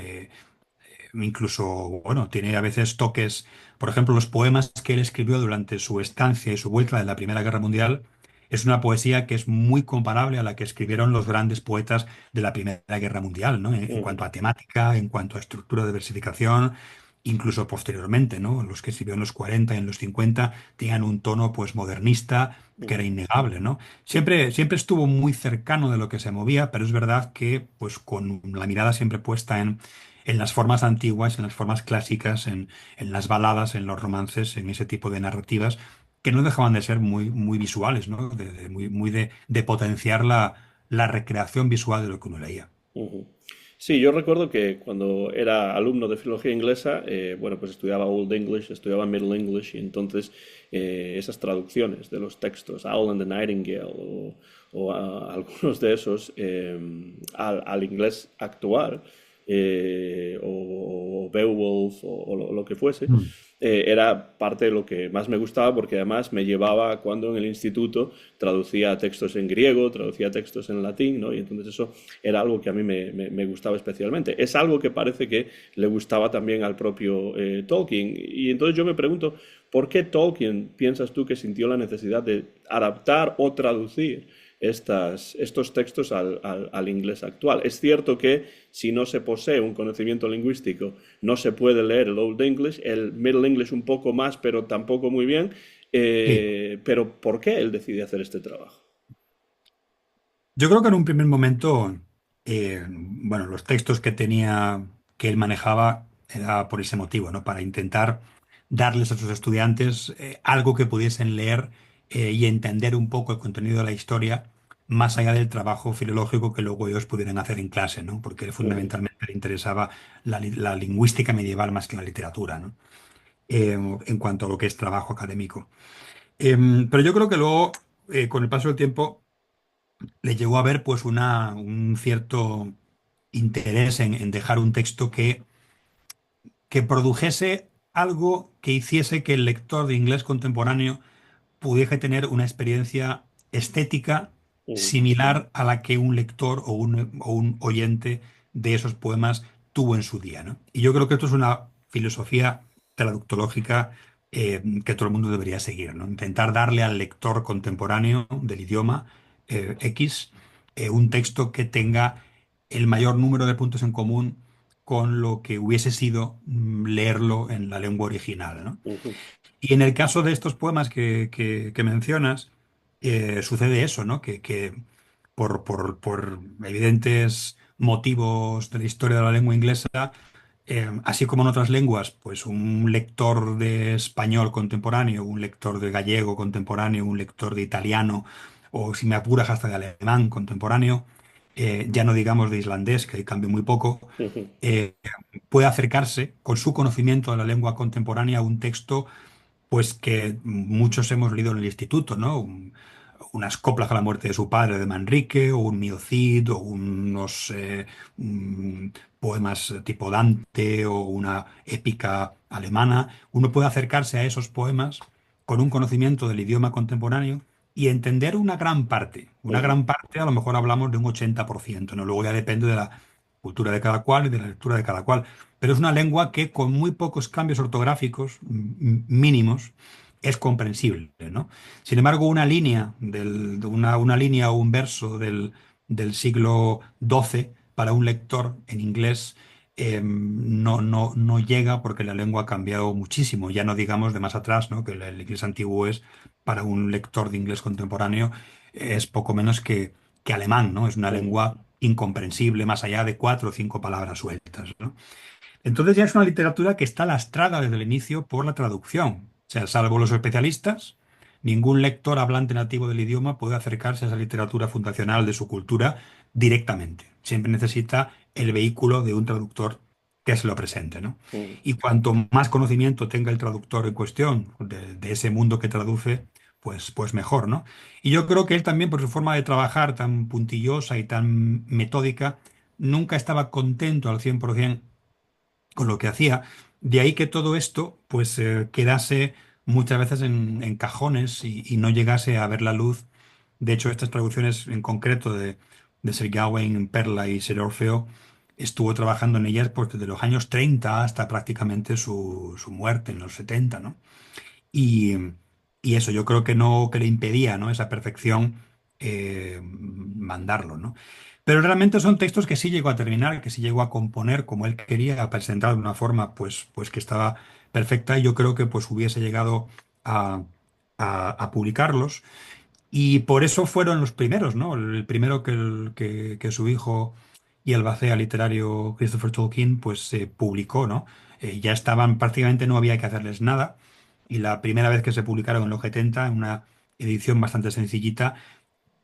Incluso, bueno, tiene a veces toques, por ejemplo, los poemas que él escribió durante su estancia y su vuelta de la Primera Guerra Mundial, es una poesía que es muy comparable a la que escribieron los grandes poetas de la Primera Guerra Mundial, ¿no? En Ujú. cuanto a temática, en cuanto a estructura de versificación. incluso posteriormente, ¿no? Los que escribió en los 40 y en los 50 tenían un tono pues modernista que era Ujú, innegable, ¿no? Siempre estuvo muy cercano de lo que se movía, pero es verdad que pues con la mirada siempre puesta en las formas antiguas, en las formas clásicas, en las baladas, en los romances, en ese tipo de narrativas que no dejaban de ser muy visuales, ¿no? Muy de potenciar la recreación visual de lo que uno leía. ujú. Sí, yo recuerdo que cuando era alumno de filología inglesa, bueno, pues estudiaba Old English, estudiaba Middle English, y entonces esas traducciones de los textos, Owl and the Nightingale, algunos de esos al inglés actual, o Beowulf, o lo que fuese, Mm. era parte de lo que más me gustaba, porque además me llevaba cuando en el instituto traducía textos en griego, traducía textos en latín, ¿no? Y entonces eso era algo que a mí me gustaba especialmente. Es algo que parece que le gustaba también al propio Tolkien. Y entonces yo me pregunto, ¿por qué Tolkien piensas tú que sintió la necesidad de adaptar o traducir estos textos al inglés actual? Es cierto que si no se posee un conocimiento lingüístico, no se puede leer el Old English, el Middle English un poco más, pero tampoco muy bien. Sí. Pero ¿por qué él decide hacer este trabajo? Yo creo que en un primer momento, bueno, los textos que él manejaba, era por ese motivo, ¿no? Para intentar darles a sus estudiantes algo que pudiesen leer y entender un poco el contenido de la historia, más allá del trabajo filológico que luego ellos pudieran hacer en clase, ¿no? Porque él Ujú, fundamentalmente le interesaba la lingüística medieval más que la literatura, ¿no? En cuanto a lo que es trabajo académico. Pero yo creo que luego, con el paso del tiempo, le llegó a ver pues un cierto interés en dejar un texto que produjese algo que hiciese que el lector de inglés contemporáneo pudiese tener una experiencia estética ujú, similar a la que un lector o un oyente de esos poemas tuvo en su día, ¿no? Y yo creo que esto es una filosofía traductológica que todo el mundo debería seguir, ¿no? Intentar darle al lector contemporáneo del idioma X un texto que tenga el mayor número de puntos en común con lo que hubiese sido leerlo en la lengua original, ¿no? ujú, Y en el caso de estos poemas que mencionas, sucede eso, ¿no? Que por evidentes motivos de la historia de la lengua inglesa, así como en otras lenguas, pues un lector de español contemporáneo, un lector de gallego contemporáneo, un lector de italiano, o si me apuras hasta de alemán contemporáneo, ya no digamos de islandés, que ahí cambia muy poco, ujú, eh, puede acercarse con su conocimiento de la lengua contemporánea a un texto pues que muchos hemos leído en el instituto, ¿no? Unas coplas a la muerte de su padre de Manrique, o un Mio Cid, o unos poemas tipo Dante, o una épica alemana. Uno puede acercarse a esos poemas con un conocimiento del idioma contemporáneo y entender una ujú, gran parte, a lo mejor hablamos de un 80%, ¿no? Luego ya depende de la cultura de cada cual y de la lectura de cada cual, pero es una lengua que con muy pocos cambios ortográficos mínimos es comprensible, ¿no? Sin embargo, una línea o un verso del siglo XII para un lector en inglés no llega porque la lengua ha cambiado muchísimo. Ya no digamos de más atrás, ¿no? Que el inglés antiguo es para un lector de inglés contemporáneo es poco menos que alemán, ¿no? Es una ujú, lengua incomprensible más allá de cuatro o cinco palabras sueltas, ¿no? Entonces ya es una literatura que está lastrada desde el inicio por la traducción. O sea, salvo los especialistas, ningún lector hablante nativo del idioma puede acercarse a esa literatura fundacional de su cultura directamente. Siempre necesita el vehículo de un traductor que se lo presente, ¿no? ujú, Y cuanto más conocimiento tenga el traductor en cuestión de ese mundo que traduce, pues mejor, ¿no? Y yo creo que él también, por su forma de trabajar tan puntillosa y tan metódica, nunca estaba contento al 100% con lo que hacía. De ahí que todo esto pues quedase muchas veces en cajones y no llegase a ver la luz. De hecho, estas traducciones en concreto de Sir Gawain, Perla y Sir Orfeo, estuvo trabajando en ellas pues, desde los años 30 hasta prácticamente su muerte en los 70, ¿no? Y, y eso yo creo que no que le impedía, ¿no? Esa perfección mandarlo, ¿no? Pero realmente son textos que sí llegó a terminar, que sí llegó a componer como él quería, a presentar de una forma pues que estaba perfecta y yo creo que pues hubiese llegado a, a publicarlos. Y por eso fueron los primeros, ¿no? El primero que su hijo y el bacea literario Christopher Tolkien pues se publicó, ¿no? Ya estaban, prácticamente no había que hacerles nada. Y la primera vez que se publicaron en los 70, en una edición bastante sencillita,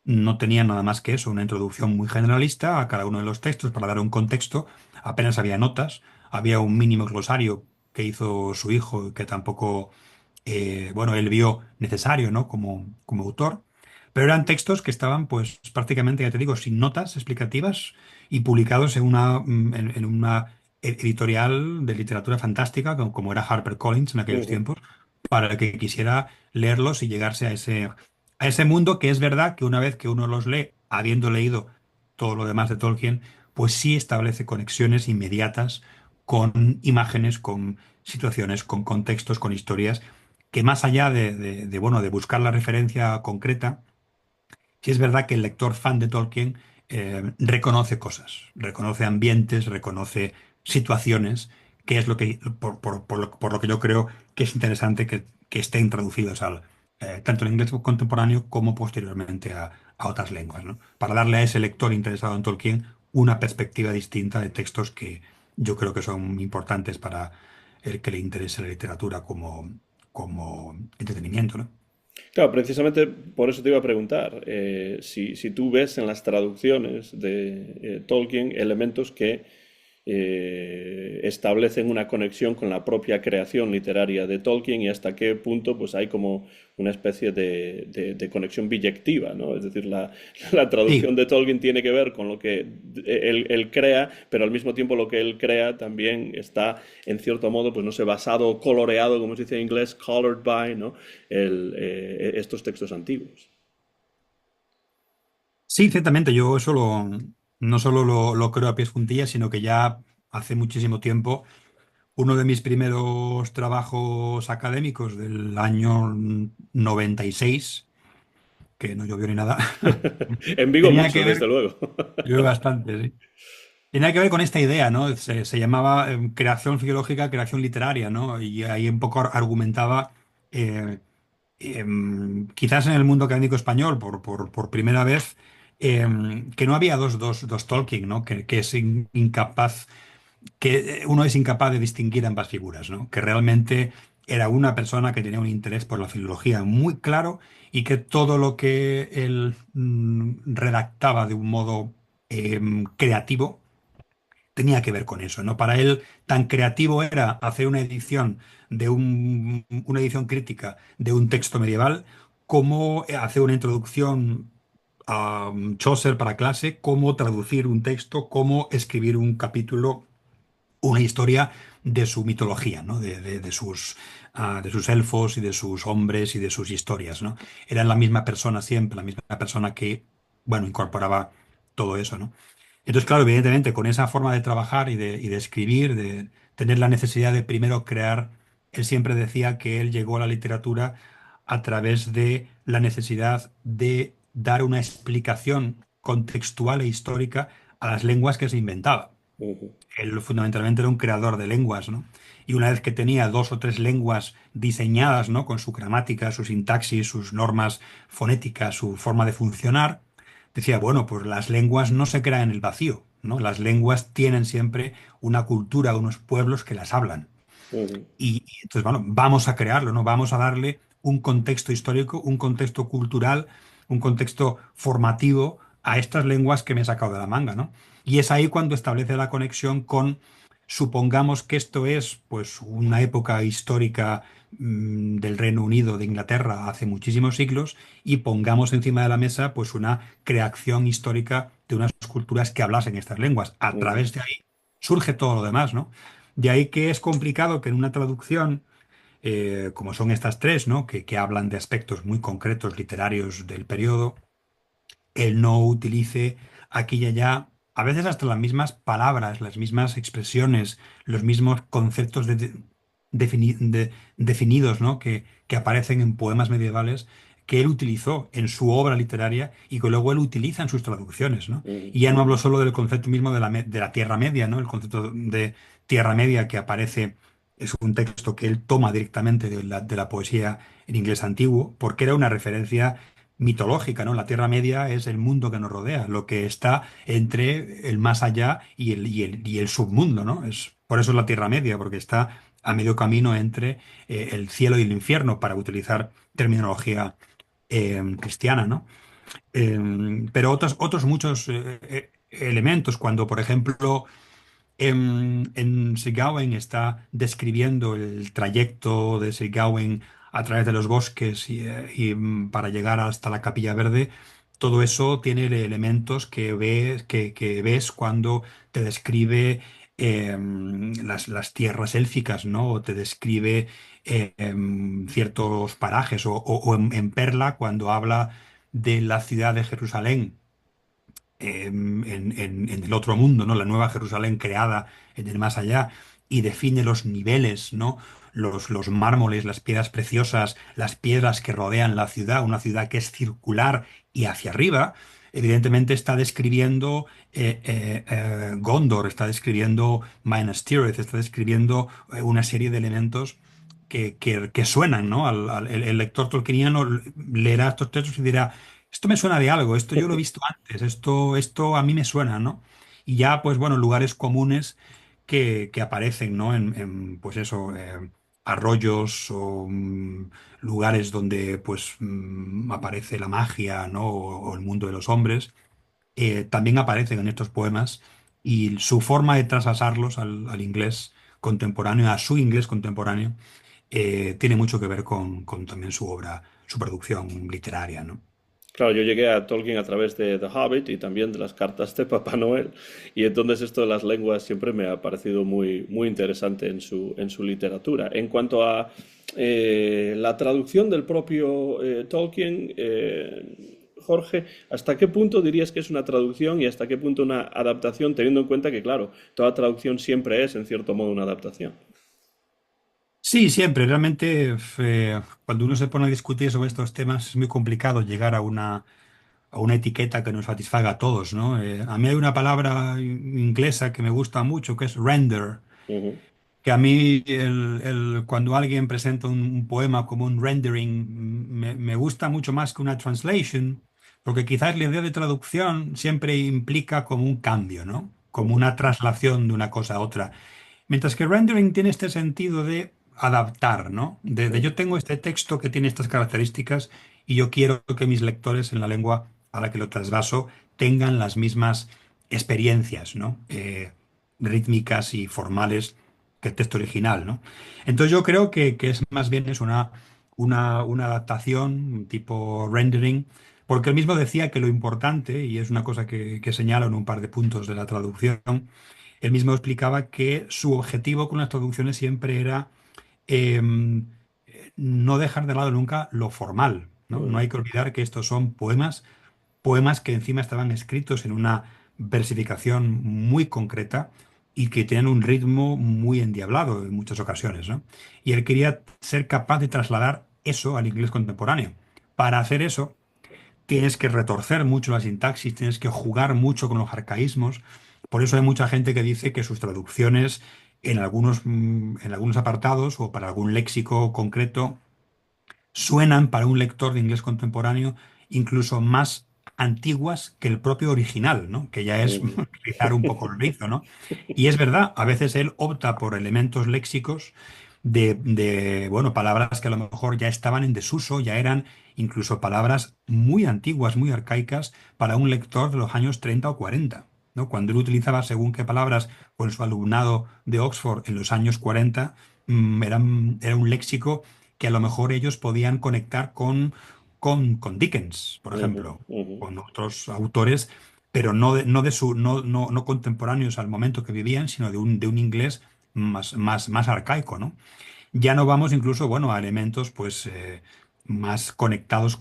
no tenía nada más que eso, una introducción muy generalista a cada uno de los textos para dar un contexto. Apenas había notas, había un mínimo glosario que hizo su hijo, que tampoco, bueno, él vio necesario, ¿no? Como autor. Pero eran textos que estaban, pues, prácticamente, ya te digo, sin notas explicativas y publicados en una editorial de literatura fantástica, como era HarperCollins en aquellos Ujú. tiempos, para el que quisiera leerlos y llegarse a ese mundo que es verdad que una vez que uno los lee, habiendo leído todo lo demás de Tolkien, pues sí establece conexiones inmediatas con imágenes, con situaciones, con contextos, con historias, que más allá bueno, de buscar la referencia concreta, sí es verdad que el lector fan de Tolkien reconoce cosas, reconoce ambientes, reconoce situaciones, que es lo que, por lo que yo creo que es interesante que estén traducidos tanto en inglés contemporáneo como posteriormente a otras lenguas, ¿no? Para darle a ese lector interesado en Tolkien una perspectiva distinta de textos que yo creo que son importantes para el que le interese la literatura como entretenimiento, ¿no? Claro, precisamente por eso te iba a preguntar, si tú ves en las traducciones de Tolkien elementos que establecen una conexión con la propia creación literaria de Tolkien y hasta qué punto pues hay como una especie de conexión biyectiva, ¿no? Es decir, la traducción Sí, de Tolkien tiene que ver con lo que él crea, pero al mismo tiempo lo que él crea también está, en cierto modo, pues no sé, basado, coloreado, como se dice en inglés, colored by, ¿no? Estos textos antiguos. sí, ciertamente, yo eso no solo lo creo a pies juntillas, sino que ya hace muchísimo tiempo, uno de mis primeros trabajos académicos del año 96, que no llovió ni nada, En Vigo tenía mucho, que desde ver, luego. llovió bastante, sí. Tenía que ver con esta idea, ¿no? Se llamaba creación filológica, creación literaria, ¿no? Y ahí un poco argumentaba eh, quizás en el mundo académico español, por primera vez, que no había dos Tolkien, ¿no? Que es incapaz, que uno es incapaz de distinguir ambas figuras, ¿no? Que realmente era una persona que tenía un interés por la filología muy claro y que todo lo que él redactaba de un modo creativo, tenía que ver con eso, ¿no? Para él, tan creativo era hacer una edición una edición crítica de un texto medieval, como hacer una introducción a Chaucer para clase, cómo traducir un texto, cómo escribir un capítulo, una historia de su mitología, ¿no? De sus elfos y de sus hombres y de sus historias, ¿no? Era la misma persona siempre, la misma persona que, bueno, incorporaba todo eso, ¿no? Entonces, claro, evidentemente, con esa forma de trabajar y de escribir, de tener la necesidad de primero crear, él siempre decía que él llegó a la literatura a través de la necesidad de dar una explicación contextual e histórica a las lenguas que se inventaba. Ujú. Él fundamentalmente era un creador de lenguas, ¿no? Y una vez que tenía dos o tres lenguas diseñadas, ¿no? Con su gramática, su sintaxis, sus normas fonéticas, su forma de funcionar, decía, bueno, pues las lenguas no se crean en el vacío, ¿no? Las lenguas tienen siempre una cultura, unos pueblos que las hablan. Ujú. Y entonces, bueno, vamos a crearlo, ¿no? Vamos a darle un contexto histórico, un contexto cultural, un contexto formativo a estas lenguas que me he sacado de la manga, ¿no? Y es ahí cuando establece la conexión con, supongamos que esto es, pues, una época histórica del Reino Unido, de Inglaterra, hace muchísimos siglos, y pongamos encima de la mesa, pues, una creación histórica de unas culturas que hablasen estas lenguas. A Ujú. través de ahí surge todo lo demás, ¿no? De ahí que es complicado que en una traducción, como son estas tres, ¿no? Que hablan de aspectos muy concretos literarios del periodo, él no utilice aquí y allá, a veces hasta las mismas palabras, las mismas expresiones, los mismos conceptos definidos, ¿no? Que aparecen en poemas medievales, que él utilizó en su obra literaria y que luego él utiliza en sus traducciones, ¿no? Ujú. Y ya no hablo solo del concepto mismo de la Tierra Media, ¿no? El concepto de Tierra Media que aparece es un texto que él toma directamente de la poesía en inglés antiguo, porque era una referencia mitológica, ¿no? La Tierra Media es el mundo que nos rodea, lo que está entre el más allá y el submundo, ¿no? Por eso es la Tierra Media, porque está a medio camino entre el cielo y el infierno, para utilizar terminología cristiana, ¿no? Pero otros muchos elementos, cuando, por ejemplo, Sir Gawain está describiendo el trayecto de Sir Gawain a través de los bosques para llegar hasta la Capilla Verde. Todo eso tiene elementos que ves cuando te describe las tierras élficas, ¿no? O te describe ciertos parajes, o en Perla, cuando habla de la ciudad de Jerusalén en el otro mundo, ¿no? La nueva Jerusalén creada en el más allá, y define los niveles, ¿no? Los mármoles, las piedras preciosas, las piedras que rodean la ciudad, una ciudad que es circular y hacia arriba. Evidentemente está describiendo Gondor, está describiendo Minas Tirith, está describiendo una serie de elementos que suenan, ¿no? El lector tolkieniano leerá estos textos y dirá: esto me suena de algo, esto yo lo he visto antes, esto a mí me suena, ¿no? Y ya, pues bueno, lugares comunes que aparecen, ¿no? Pues eso, arroyos o lugares donde pues aparece la magia, ¿no? O el mundo de los hombres, también aparecen en estos poemas, y su forma de traslasarlos al inglés contemporáneo, a su inglés contemporáneo, tiene mucho que ver con también su obra, su producción literaria, ¿no? Claro, yo llegué a Tolkien a través de The Hobbit y también de las cartas de Papá Noel, y entonces esto de las lenguas siempre me ha parecido muy interesante en su literatura. En cuanto a la traducción del propio Tolkien, Jorge, ¿hasta qué punto dirías que es una traducción y hasta qué punto una adaptación, teniendo en cuenta que, claro, toda traducción siempre es, en cierto modo, una adaptación? Sí, siempre. Realmente, cuando uno se pone a discutir sobre estos temas, es muy complicado llegar a una etiqueta que nos satisfaga a todos, ¿no? A mí hay una palabra inglesa que me gusta mucho, que es render, Ujú. que a mí cuando alguien presenta un poema como un rendering, me gusta mucho más que una translation, porque quizás la idea de traducción siempre implica como un cambio, ¿no? Como una traslación de una cosa a otra. Mientras que rendering tiene este sentido de adaptar, ¿no? De yo tengo este texto que tiene estas características y yo quiero que mis lectores en la lengua a la que lo trasvaso tengan las mismas experiencias, ¿no? Rítmicas y formales que el texto original, ¿no? Entonces yo creo que es más bien es una adaptación tipo rendering, porque él mismo decía que lo importante, y es una cosa que señala en un par de puntos de la traducción, él mismo explicaba que su objetivo con las traducciones siempre era em, no dejar de lado nunca lo formal, ¿no? No hay que olvidar que estos son poemas que encima estaban escritos en una versificación muy concreta y que tienen un ritmo muy endiablado en muchas ocasiones, ¿no? Y él quería ser capaz de trasladar eso al inglés contemporáneo. Para hacer eso, tienes que retorcer mucho la sintaxis, tienes que jugar mucho con los arcaísmos. Por eso hay mucha gente que dice que sus traducciones en algunos apartados o para algún léxico concreto suenan para un lector de inglés contemporáneo incluso más antiguas que el propio original, ¿no? Que ya es Ujú. rizar un poco el rizo, ¿no? Y es verdad, a veces él opta por elementos léxicos bueno, palabras que a lo mejor ya estaban en desuso, ya eran incluso palabras muy antiguas, muy arcaicas para un lector de los años 30 o 40, ¿no? Cuando él utilizaba según qué palabras con su alumnado de Oxford en los años 40, era un léxico que a lo mejor ellos podían conectar con Dickens, por Ujú. ejemplo, Ujú. con otros autores, pero no contemporáneos al momento que vivían, sino de un inglés más arcaico, ¿no? Ya no vamos incluso, bueno, a elementos pues más conectados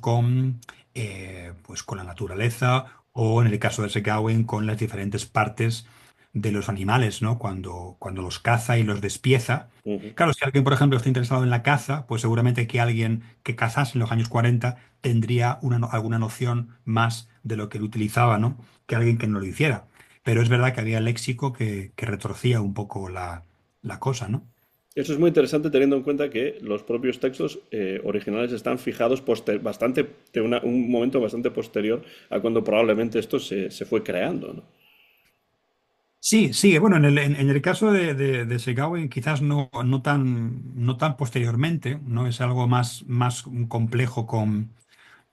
pues, con la naturaleza, o en el caso de Sir Gawain con las diferentes partes de los animales, ¿no? Cuando los caza y los despieza. Ujú. Claro, si alguien, por ejemplo, está interesado en la caza, pues seguramente que alguien que cazase en los años 40 tendría alguna noción más de lo que él utilizaba, ¿no? Que alguien que no lo hiciera. Pero es verdad que había léxico que retorcía un poco la cosa, ¿no? Eso es muy interesante teniendo en cuenta que los propios textos originales están fijados bastante, un momento bastante posterior a cuando probablemente esto se fue creando, ¿no? Sí, sí, bueno, en el caso de Segawa quizás no tan posteriormente, ¿no? Es algo más complejo con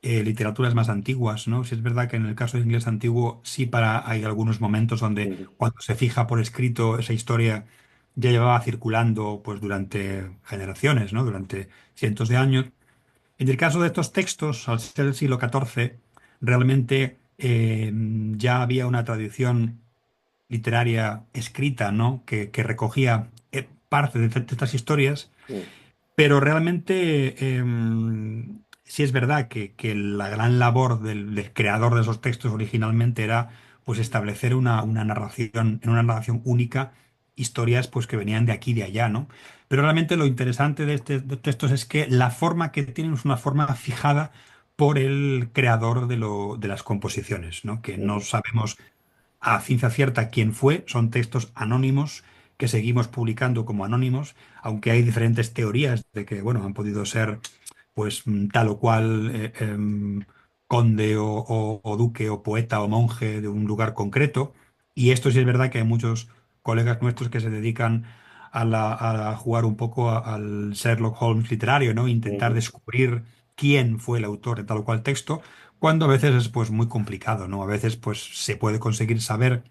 literaturas más antiguas, ¿no? Si es verdad que en el caso de inglés antiguo hay algunos momentos donde Ujú, cuando se fija por escrito esa historia ya llevaba circulando pues durante generaciones, ¿no? Durante cientos de años. En el caso de estos textos, al ser del siglo XIV, realmente ya había una tradición literaria escrita, ¿no? Que recogía parte de estas historias, ujú, pero realmente sí es verdad que la gran labor del creador de esos textos originalmente era pues establecer una narración, en una narración única, historias pues que venían de aquí y de allá, ¿no? Pero realmente lo interesante de textos es que la forma que tienen es una forma fijada por el creador de las composiciones, ¿no? Que no ujú. sabemos a ciencia cierta quién fue, son textos anónimos que seguimos publicando como anónimos, aunque hay diferentes teorías de que, bueno, han podido ser pues tal o cual conde o duque o poeta o monje de un lugar concreto. Y esto sí es verdad que hay muchos colegas nuestros que se dedican a jugar un poco al Sherlock Holmes literario, ¿no? Intentar Ujú. descubrir quién fue el autor de tal o cual texto cuando a veces es pues muy complicado, ¿no? A veces pues se puede conseguir saber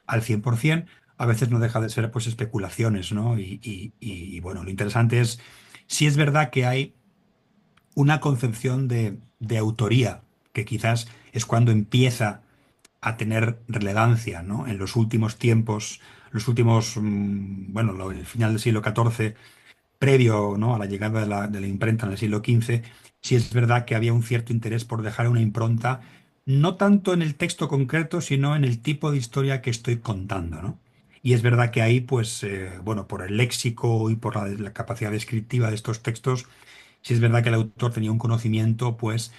al 100%, a veces no deja de ser pues especulaciones, ¿no? Y, bueno, lo interesante es si es verdad que hay una concepción de autoría, que quizás es cuando empieza a tener relevancia, ¿no? En los últimos tiempos, bueno, el final del siglo XIV previo, ¿no? a la llegada de la imprenta en el siglo XV, sí es verdad que había un cierto interés por dejar una impronta, no tanto en el texto concreto, sino en el tipo de historia que estoy contando, ¿no? Y es verdad que ahí, pues, bueno, por el léxico y por la capacidad descriptiva de estos textos, sí es verdad que el autor tenía un conocimiento, pues,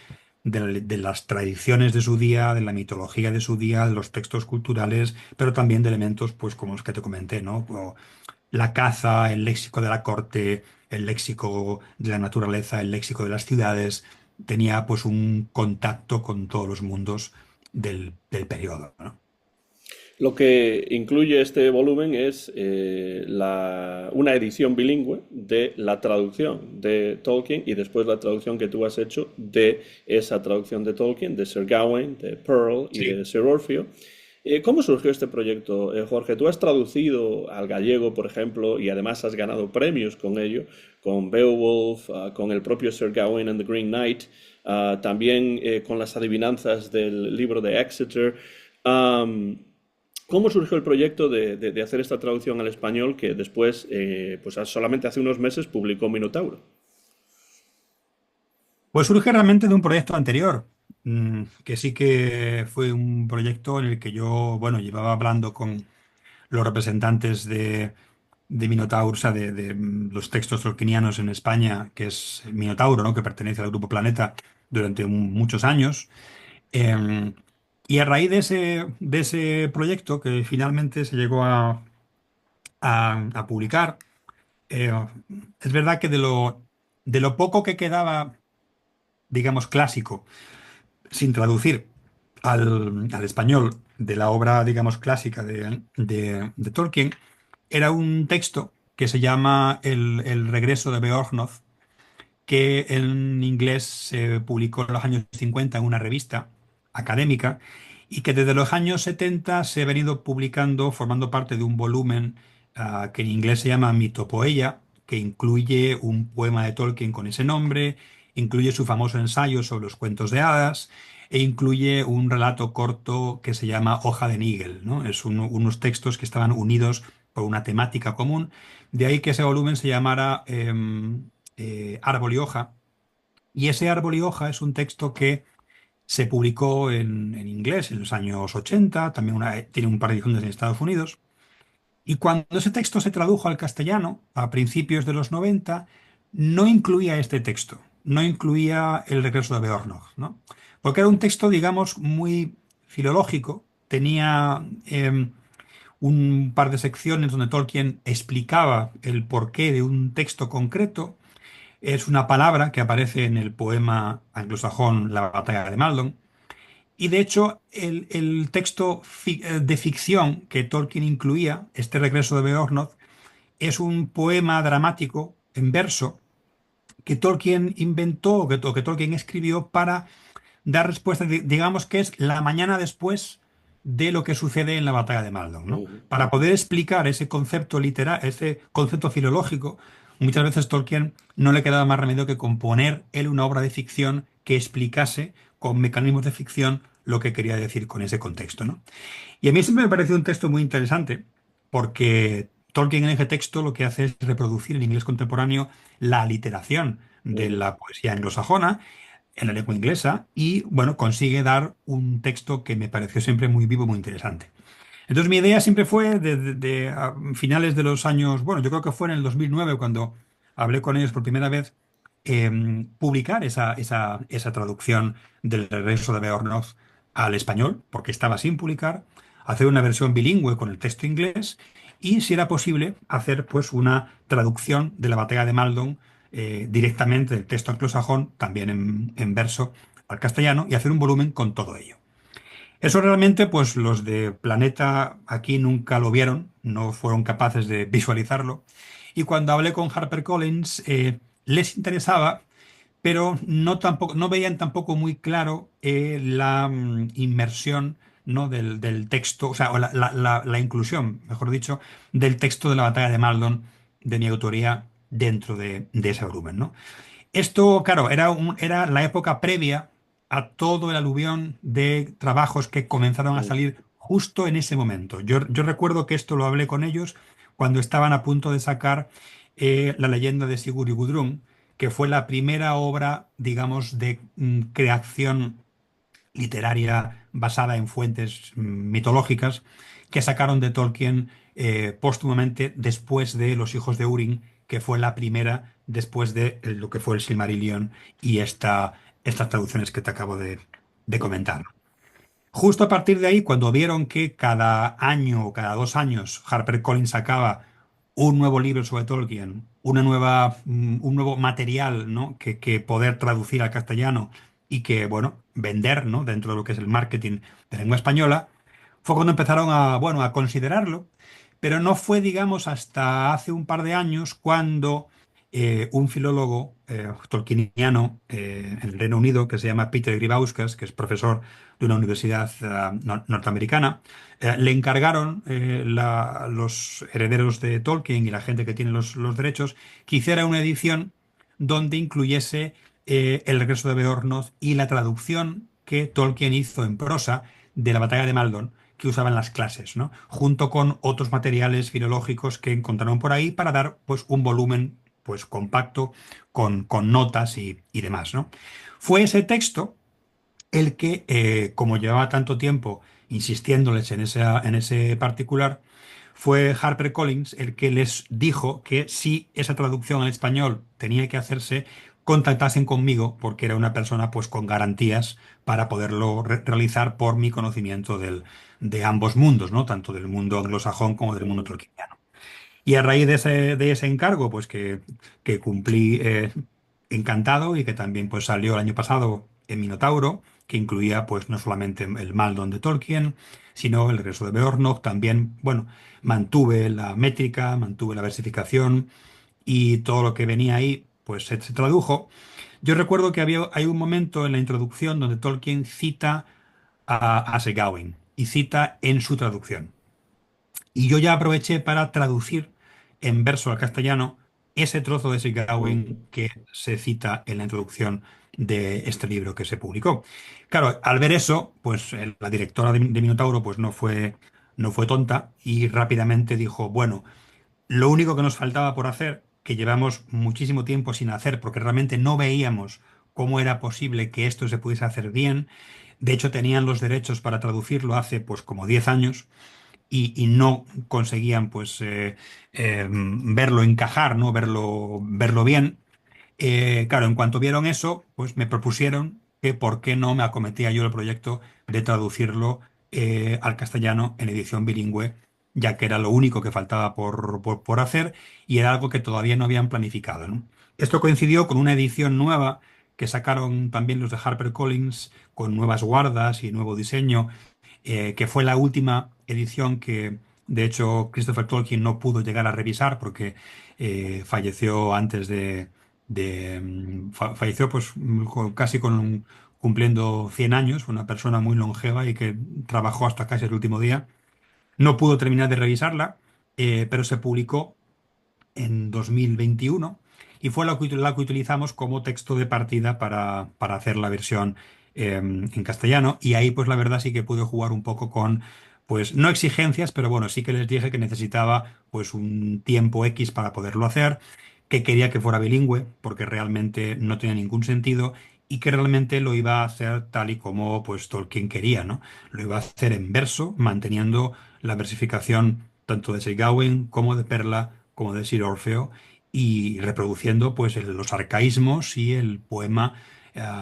de las tradiciones de su día, de la mitología de su día, de los textos culturales, pero también de elementos, pues, como los que te comenté, ¿no? La caza, el léxico de la corte, el léxico de la naturaleza, el léxico de las ciudades, tenía pues un contacto con todos los mundos del periodo, ¿no? Lo que incluye este volumen es una edición bilingüe de la traducción de Tolkien y después la traducción que tú has hecho de esa traducción de Tolkien, de Sir Gawain, de Pearl y Sí. de Sir Orfeo. ¿Cómo surgió este proyecto, Jorge? Tú has traducido al gallego, por ejemplo, y además has ganado premios con ello, con Beowulf, con el propio Sir Gawain and the Green Knight, también con las adivinanzas del libro de Exeter. Am, ¿Cómo surgió el proyecto de hacer esta traducción al español que después, pues solamente hace unos meses, publicó Minotauro? Pues surge realmente de un proyecto anterior, que sí que fue un proyecto en el que yo, bueno, llevaba hablando con los representantes de Minotauro, o sea, de los textos tolkienianos en España, que es Minotauro, ¿no? Que pertenece al Grupo Planeta durante muchos años. Eh, y a raíz de ese proyecto, que finalmente se llegó a publicar, eh, es verdad que de lo poco que quedaba, digamos, clásico, sin traducir al español de la obra, digamos, clásica de Tolkien, era un texto que se llama El regreso de Beorhnoth, que en inglés se publicó en los años 50 en una revista académica y que desde los años 70 se ha venido publicando formando parte de un volumen que en inglés se llama Mitopoeia, que incluye un poema de Tolkien con ese nombre, incluye su famoso ensayo sobre los cuentos de hadas e incluye un relato corto que se llama Hoja de Nigel, ¿no? Es unos textos que estaban unidos por una temática común. De ahí que ese volumen se llamara Árbol y hoja. Y ese Árbol y hoja es un texto que se publicó en inglés en los años 80, también tiene un par de ediciones en Estados Unidos. Y cuando ese texto se tradujo al castellano a principios de los 90, no incluía este texto, no incluía el regreso de Beornoj, ¿no? Porque era un texto, digamos, muy filológico, tenía un par de secciones donde Tolkien explicaba el porqué de un texto concreto. Es una palabra que aparece en el poema anglosajón La batalla de Maldon. Y de hecho, el texto de ficción que Tolkien incluía, este regreso de Beornoj, es un poema dramático en verso que Tolkien inventó o que Tolkien escribió para dar respuesta, digamos que es la mañana después de lo que sucede en la batalla de Maldon, ¿no? Ujú. Para poder explicar ese concepto literal, ese concepto filológico, muchas veces Tolkien no le quedaba más remedio que componer él una obra de ficción que explicase con mecanismos de ficción lo que quería decir con ese contexto, ¿no? Y a mí siempre me parece un texto muy interesante porque Tolkien en ese texto lo que hace es reproducir en inglés contemporáneo la aliteración de Ujú. la poesía anglosajona en la lengua inglesa y, bueno, consigue dar un texto que me pareció siempre muy vivo, muy interesante. Entonces mi idea siempre fue a finales de los años, bueno, yo creo que fue en el 2009 cuando hablé con ellos por primera vez, publicar esa traducción del regreso de Beornov al español, porque estaba sin publicar, hacer una versión bilingüe con el texto inglés y, si era posible, hacer pues una traducción de la batalla de Maldon directamente del texto anglosajón, también en verso, al castellano y hacer un volumen con todo ello. Eso realmente, pues los de Planeta aquí nunca lo vieron, no fueron capaces de visualizarlo. Y cuando hablé con HarperCollins, les interesaba, pero no veían tampoco muy claro la inmersión, ¿no? del texto, o sea, o la inclusión, mejor dicho, del texto de la batalla de Maldon, de mi autoría, dentro de ese volumen, ¿no? Esto, claro, era la época previa a todo el aluvión de trabajos que comenzaron a Ujú. salir justo en ese momento. Yo recuerdo que esto lo hablé con ellos cuando estaban a punto de sacar La leyenda de Sigurd y Gudrun, que fue la primera obra, digamos, de creación literaria basada en fuentes mitológicas que sacaron de Tolkien póstumamente después de Los hijos de Húrin, que fue la primera después de lo que fue el Silmarillion y estas traducciones que te acabo de Ujú. comentar. Justo a partir de ahí, cuando vieron que cada año o cada 2 años HarperCollins sacaba un nuevo libro sobre Tolkien, un nuevo material, ¿no? que poder traducir al castellano y que, bueno, vender, ¿no? dentro de lo que es el marketing de lengua española, fue cuando empezaron bueno, a considerarlo, pero no fue, digamos, hasta hace un par de años cuando un filólogo tolkieniano en el Reino Unido, que se llama Peter Grybauskas, que es profesor de una universidad norteamericana, le encargaron los herederos de Tolkien y la gente que tiene los derechos que hiciera una edición donde incluyese el regreso de Beornoth y la traducción que Tolkien hizo en prosa de la batalla de Maldon que usaban las clases, ¿no? Junto con otros materiales filológicos que encontraron por ahí para dar pues un volumen pues compacto con notas y demás, ¿no? Fue ese texto el que, como llevaba tanto tiempo insistiéndoles en ese particular, fue HarperCollins el que les dijo que si esa traducción al español tenía que hacerse, contactasen conmigo porque era una persona pues con garantías para poderlo realizar por mi conocimiento de ambos mundos, ¿no? Tanto del mundo anglosajón como del mundo Ujú. tolkieniano. Y a raíz de ese encargo, pues que cumplí encantado y que también pues salió el año pasado en Minotauro, que incluía pues no solamente el Maldon de Tolkien, sino el regreso de Beornok, también, bueno, mantuve la métrica, mantuve la versificación y todo lo que venía ahí pues se tradujo. Yo recuerdo que hay un momento en la introducción donde Tolkien cita a Asa Gawain y cita en su traducción. Y yo ya aproveché para traducir en verso al castellano ese trozo de Sir Ujú. Gawain que se cita en la introducción de este libro que se publicó. Claro, al ver eso, pues la directora de Minotauro pues no fue tonta y rápidamente dijo, bueno, lo único que nos faltaba por hacer, que llevamos muchísimo tiempo sin hacer, porque realmente no veíamos cómo era posible que esto se pudiese hacer bien. De hecho, tenían los derechos para traducirlo hace pues como 10 años y no conseguían pues verlo encajar, ¿no? Verlo bien. Claro, en cuanto vieron eso, pues me propusieron que por qué no me acometía yo el proyecto de traducirlo al castellano en edición bilingüe, ya que era lo único que faltaba por hacer y era algo que todavía no habían planificado, ¿no? Esto coincidió con una edición nueva que sacaron también los de HarperCollins, con nuevas guardas y nuevo diseño, que fue la última edición que, de hecho, Christopher Tolkien no pudo llegar a revisar porque falleció antes falleció pues casi cumpliendo 100 años, una persona muy longeva y que trabajó hasta casi el último día. No pudo terminar de revisarla, pero se publicó en 2021 y fue la que utilizamos como texto de partida para hacer la versión en castellano. Y ahí pues la verdad sí que pude jugar un poco con, pues no exigencias, pero bueno, sí que les dije que necesitaba pues un tiempo X para poderlo hacer, que quería que fuera bilingüe, porque realmente no tenía ningún sentido. Y que realmente lo iba a hacer tal y como pues Tolkien quería, ¿no? Lo iba a hacer en verso, manteniendo la versificación tanto de Sir Gawain como de Perla como de Sir Orfeo, y reproduciendo pues los arcaísmos y el poema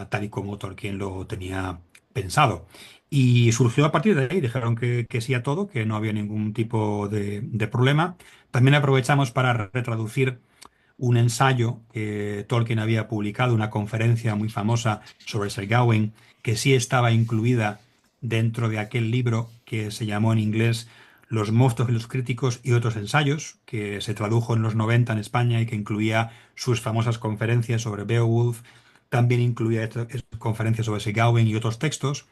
tal y como Tolkien lo tenía pensado. Y surgió a partir de ahí, dijeron que sí a todo, que no había ningún tipo de problema. También aprovechamos para retraducir un ensayo que Tolkien había publicado, una conferencia muy famosa sobre Sir Gawain, que sí estaba incluida dentro de aquel libro que se llamó en inglés Los monstruos y los críticos y otros ensayos, que se tradujo en los 90 en España y que incluía sus famosas conferencias sobre Beowulf, también incluía conferencias sobre Sir Gawain y otros textos.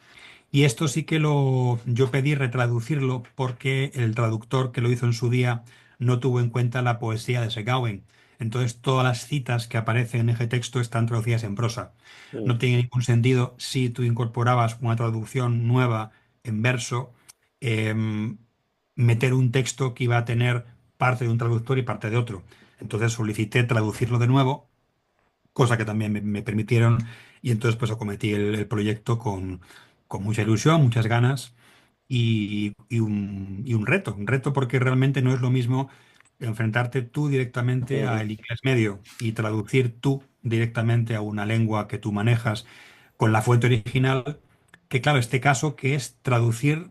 Y esto sí que yo pedí retraducirlo porque el traductor que lo hizo en su día no tuvo en cuenta la poesía de Segawen. Entonces todas las citas que aparecen en ese texto están traducidas en prosa. Mm. No tiene ningún sentido si tú incorporabas una traducción nueva en verso, em, meter un texto que iba a tener parte de un traductor y parte de otro. Entonces solicité traducirlo de nuevo, cosa que también me permitieron, y entonces pues acometí el proyecto con mucha ilusión, muchas ganas y un reto porque realmente no es lo mismo enfrentarte tú directamente Ujú. al inglés medio y traducir tú directamente a una lengua que tú manejas con la fuente original, que claro, este caso que es traducir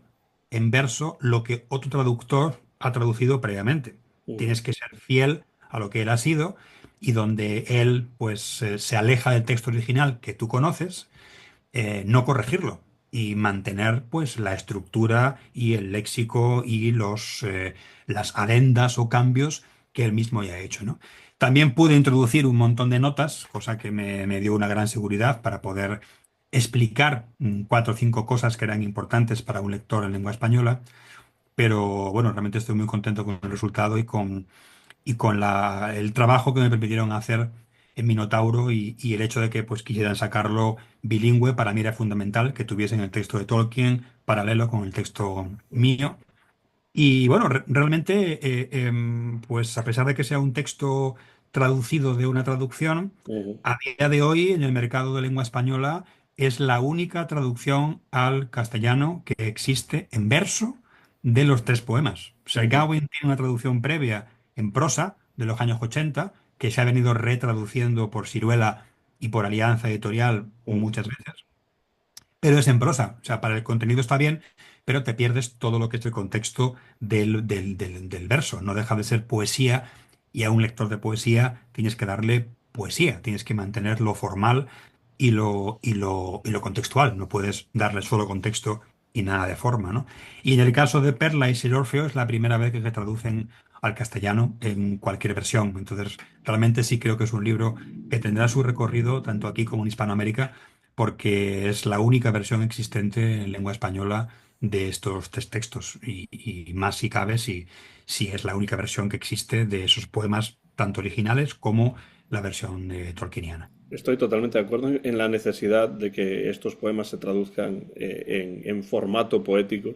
en verso lo que otro traductor ha traducido previamente. Ujú. Tienes que ser fiel a lo que él ha sido y donde él pues se aleja del texto original que tú conoces, no corregirlo y mantener pues la estructura y el léxico y las adendas o cambios que él mismo ya ha hecho, ¿no? También pude introducir un montón de notas, cosa que me dio una gran seguridad para poder explicar cuatro o cinco cosas que eran importantes para un lector en lengua española, pero bueno, realmente estoy muy contento con el resultado y con el trabajo que me permitieron hacer en Minotauro y el hecho de que pues quisieran sacarlo bilingüe para mí era fundamental, que tuviesen el texto de Tolkien paralelo con el texto mío. Y bueno, realmente pues a pesar de que sea un texto traducido de una traducción, Ujú. a día de hoy en el mercado de lengua española es la única traducción al castellano que existe en verso de los tres poemas. Sir Ujú. Gawain tiene una traducción previa en prosa de los años 80 que se ha venido retraduciendo por Siruela y por Alianza Editorial Ujú. muchas veces, pero es en prosa. O sea, para el contenido está bien, pero te pierdes todo lo que es el contexto del verso. No deja de ser poesía y a un lector de poesía tienes que darle poesía, tienes que mantener lo formal y lo contextual. No puedes darle solo contexto y nada de forma, ¿no? Y en el caso de Perla y Sir Orfeo es la primera vez que se traducen al castellano en cualquier versión. Entonces, realmente sí creo que es un libro que tendrá su recorrido tanto aquí como en Hispanoamérica porque es la única versión existente en lengua española de estos tres textos y más si cabe si es la única versión que existe de esos poemas tanto originales como la versión tolkieniana. Estoy totalmente de acuerdo en la necesidad de que estos poemas se traduzcan en formato poético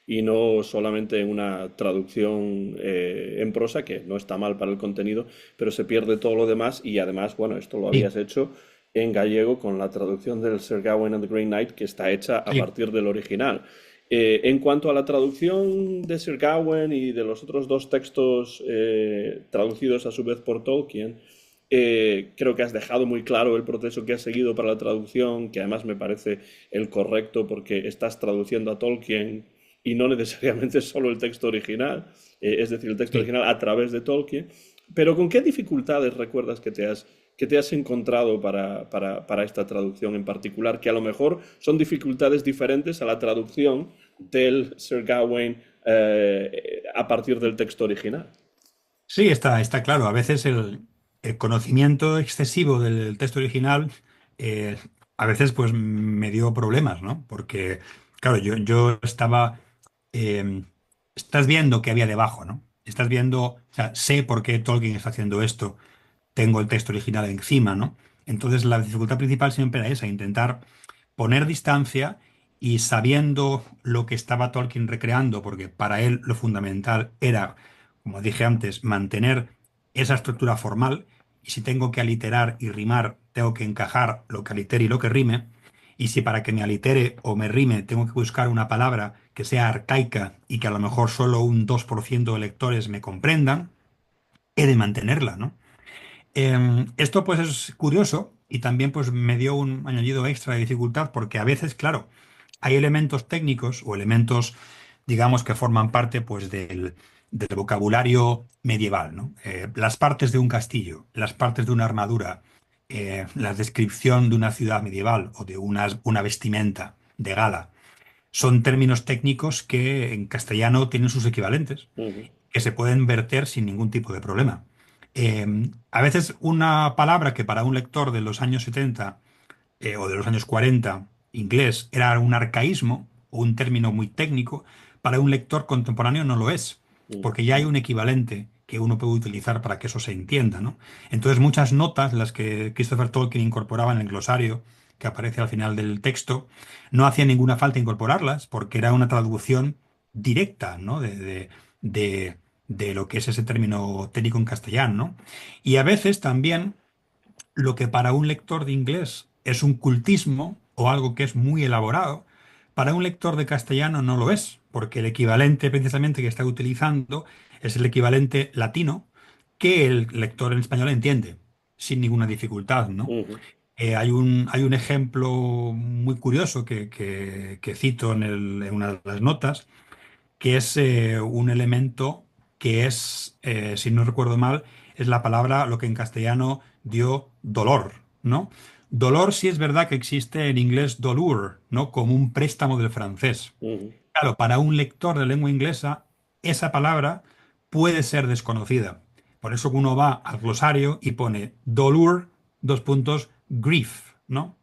y no solamente en una traducción en prosa, que no está mal para el contenido, pero se pierde todo lo demás y además, bueno, esto lo Sí, habías hecho en gallego con la traducción del Sir Gawain and the Green Knight, que está hecha a sí. partir del original. En cuanto a la traducción de Sir Gawain y de los otros dos textos traducidos a su vez por Tolkien, creo que has dejado muy claro el proceso que has seguido para la traducción, que además me parece el correcto porque estás traduciendo a Tolkien y no necesariamente solo el texto original, es decir, el texto Sí. original a través de Tolkien. Pero ¿con qué dificultades recuerdas que te has encontrado para esta traducción en particular? Que a lo mejor son dificultades diferentes a la traducción del Sir Gawain a partir del texto original. Sí, está claro. A veces el conocimiento excesivo del texto original, eh, a veces pues me dio problemas, ¿no? Porque, claro, yo estaba, eh, estás viendo qué había debajo, ¿no? Estás viendo, o sea, sé por qué Tolkien está haciendo esto, tengo el texto original encima, ¿no? Entonces la dificultad principal siempre era esa, intentar poner distancia y sabiendo lo que estaba Tolkien recreando, porque para él lo fundamental era, como dije antes, mantener esa estructura formal, y si tengo que aliterar y rimar, tengo que encajar lo que alitere y lo que rime, y si para que me alitere o me rime tengo que buscar una palabra que sea arcaica y que a lo mejor solo un 2% de lectores me comprendan, he de mantenerla, ¿no? Esto pues es curioso y también pues me dio un añadido extra de dificultad porque a veces, claro, hay elementos técnicos o elementos, digamos, que forman parte pues del vocabulario medieval, ¿no? Las partes de un castillo, las partes de una armadura, la descripción de una ciudad medieval o de una vestimenta de gala, son términos técnicos que en castellano tienen sus equivalentes Ujú. que se pueden verter sin ningún tipo de problema. A veces una palabra que para un lector de los años 70 o de los años 40 inglés era un arcaísmo o un término muy técnico, para un lector contemporáneo no lo es, porque ya hay un equivalente que uno puede utilizar para que eso se entienda, ¿no? Entonces muchas notas, las que Christopher Tolkien incorporaba en el glosario que aparece al final del texto, no hacía ninguna falta incorporarlas porque era una traducción directa, ¿no? De- de lo que es ese término técnico en castellano, ¿no? Y a veces también lo que para un lector de inglés es un cultismo o algo que es muy elaborado, para un lector de castellano no lo es, porque el equivalente precisamente que está utilizando es el equivalente latino que el lector en español entiende sin ninguna dificultad, ¿no? Ujú. Hay un ejemplo muy curioso que cito en una de las notas, que es un elemento que es, si no recuerdo mal, es la palabra, lo que en castellano dio dolor, ¿no? Dolor sí es verdad que existe en inglés dolur, ¿no? Como un préstamo del francés. Ujú. Claro, para un lector de lengua inglesa, esa palabra puede ser desconocida. Por eso uno va al glosario y pone dolor, dos puntos, grief, ¿no?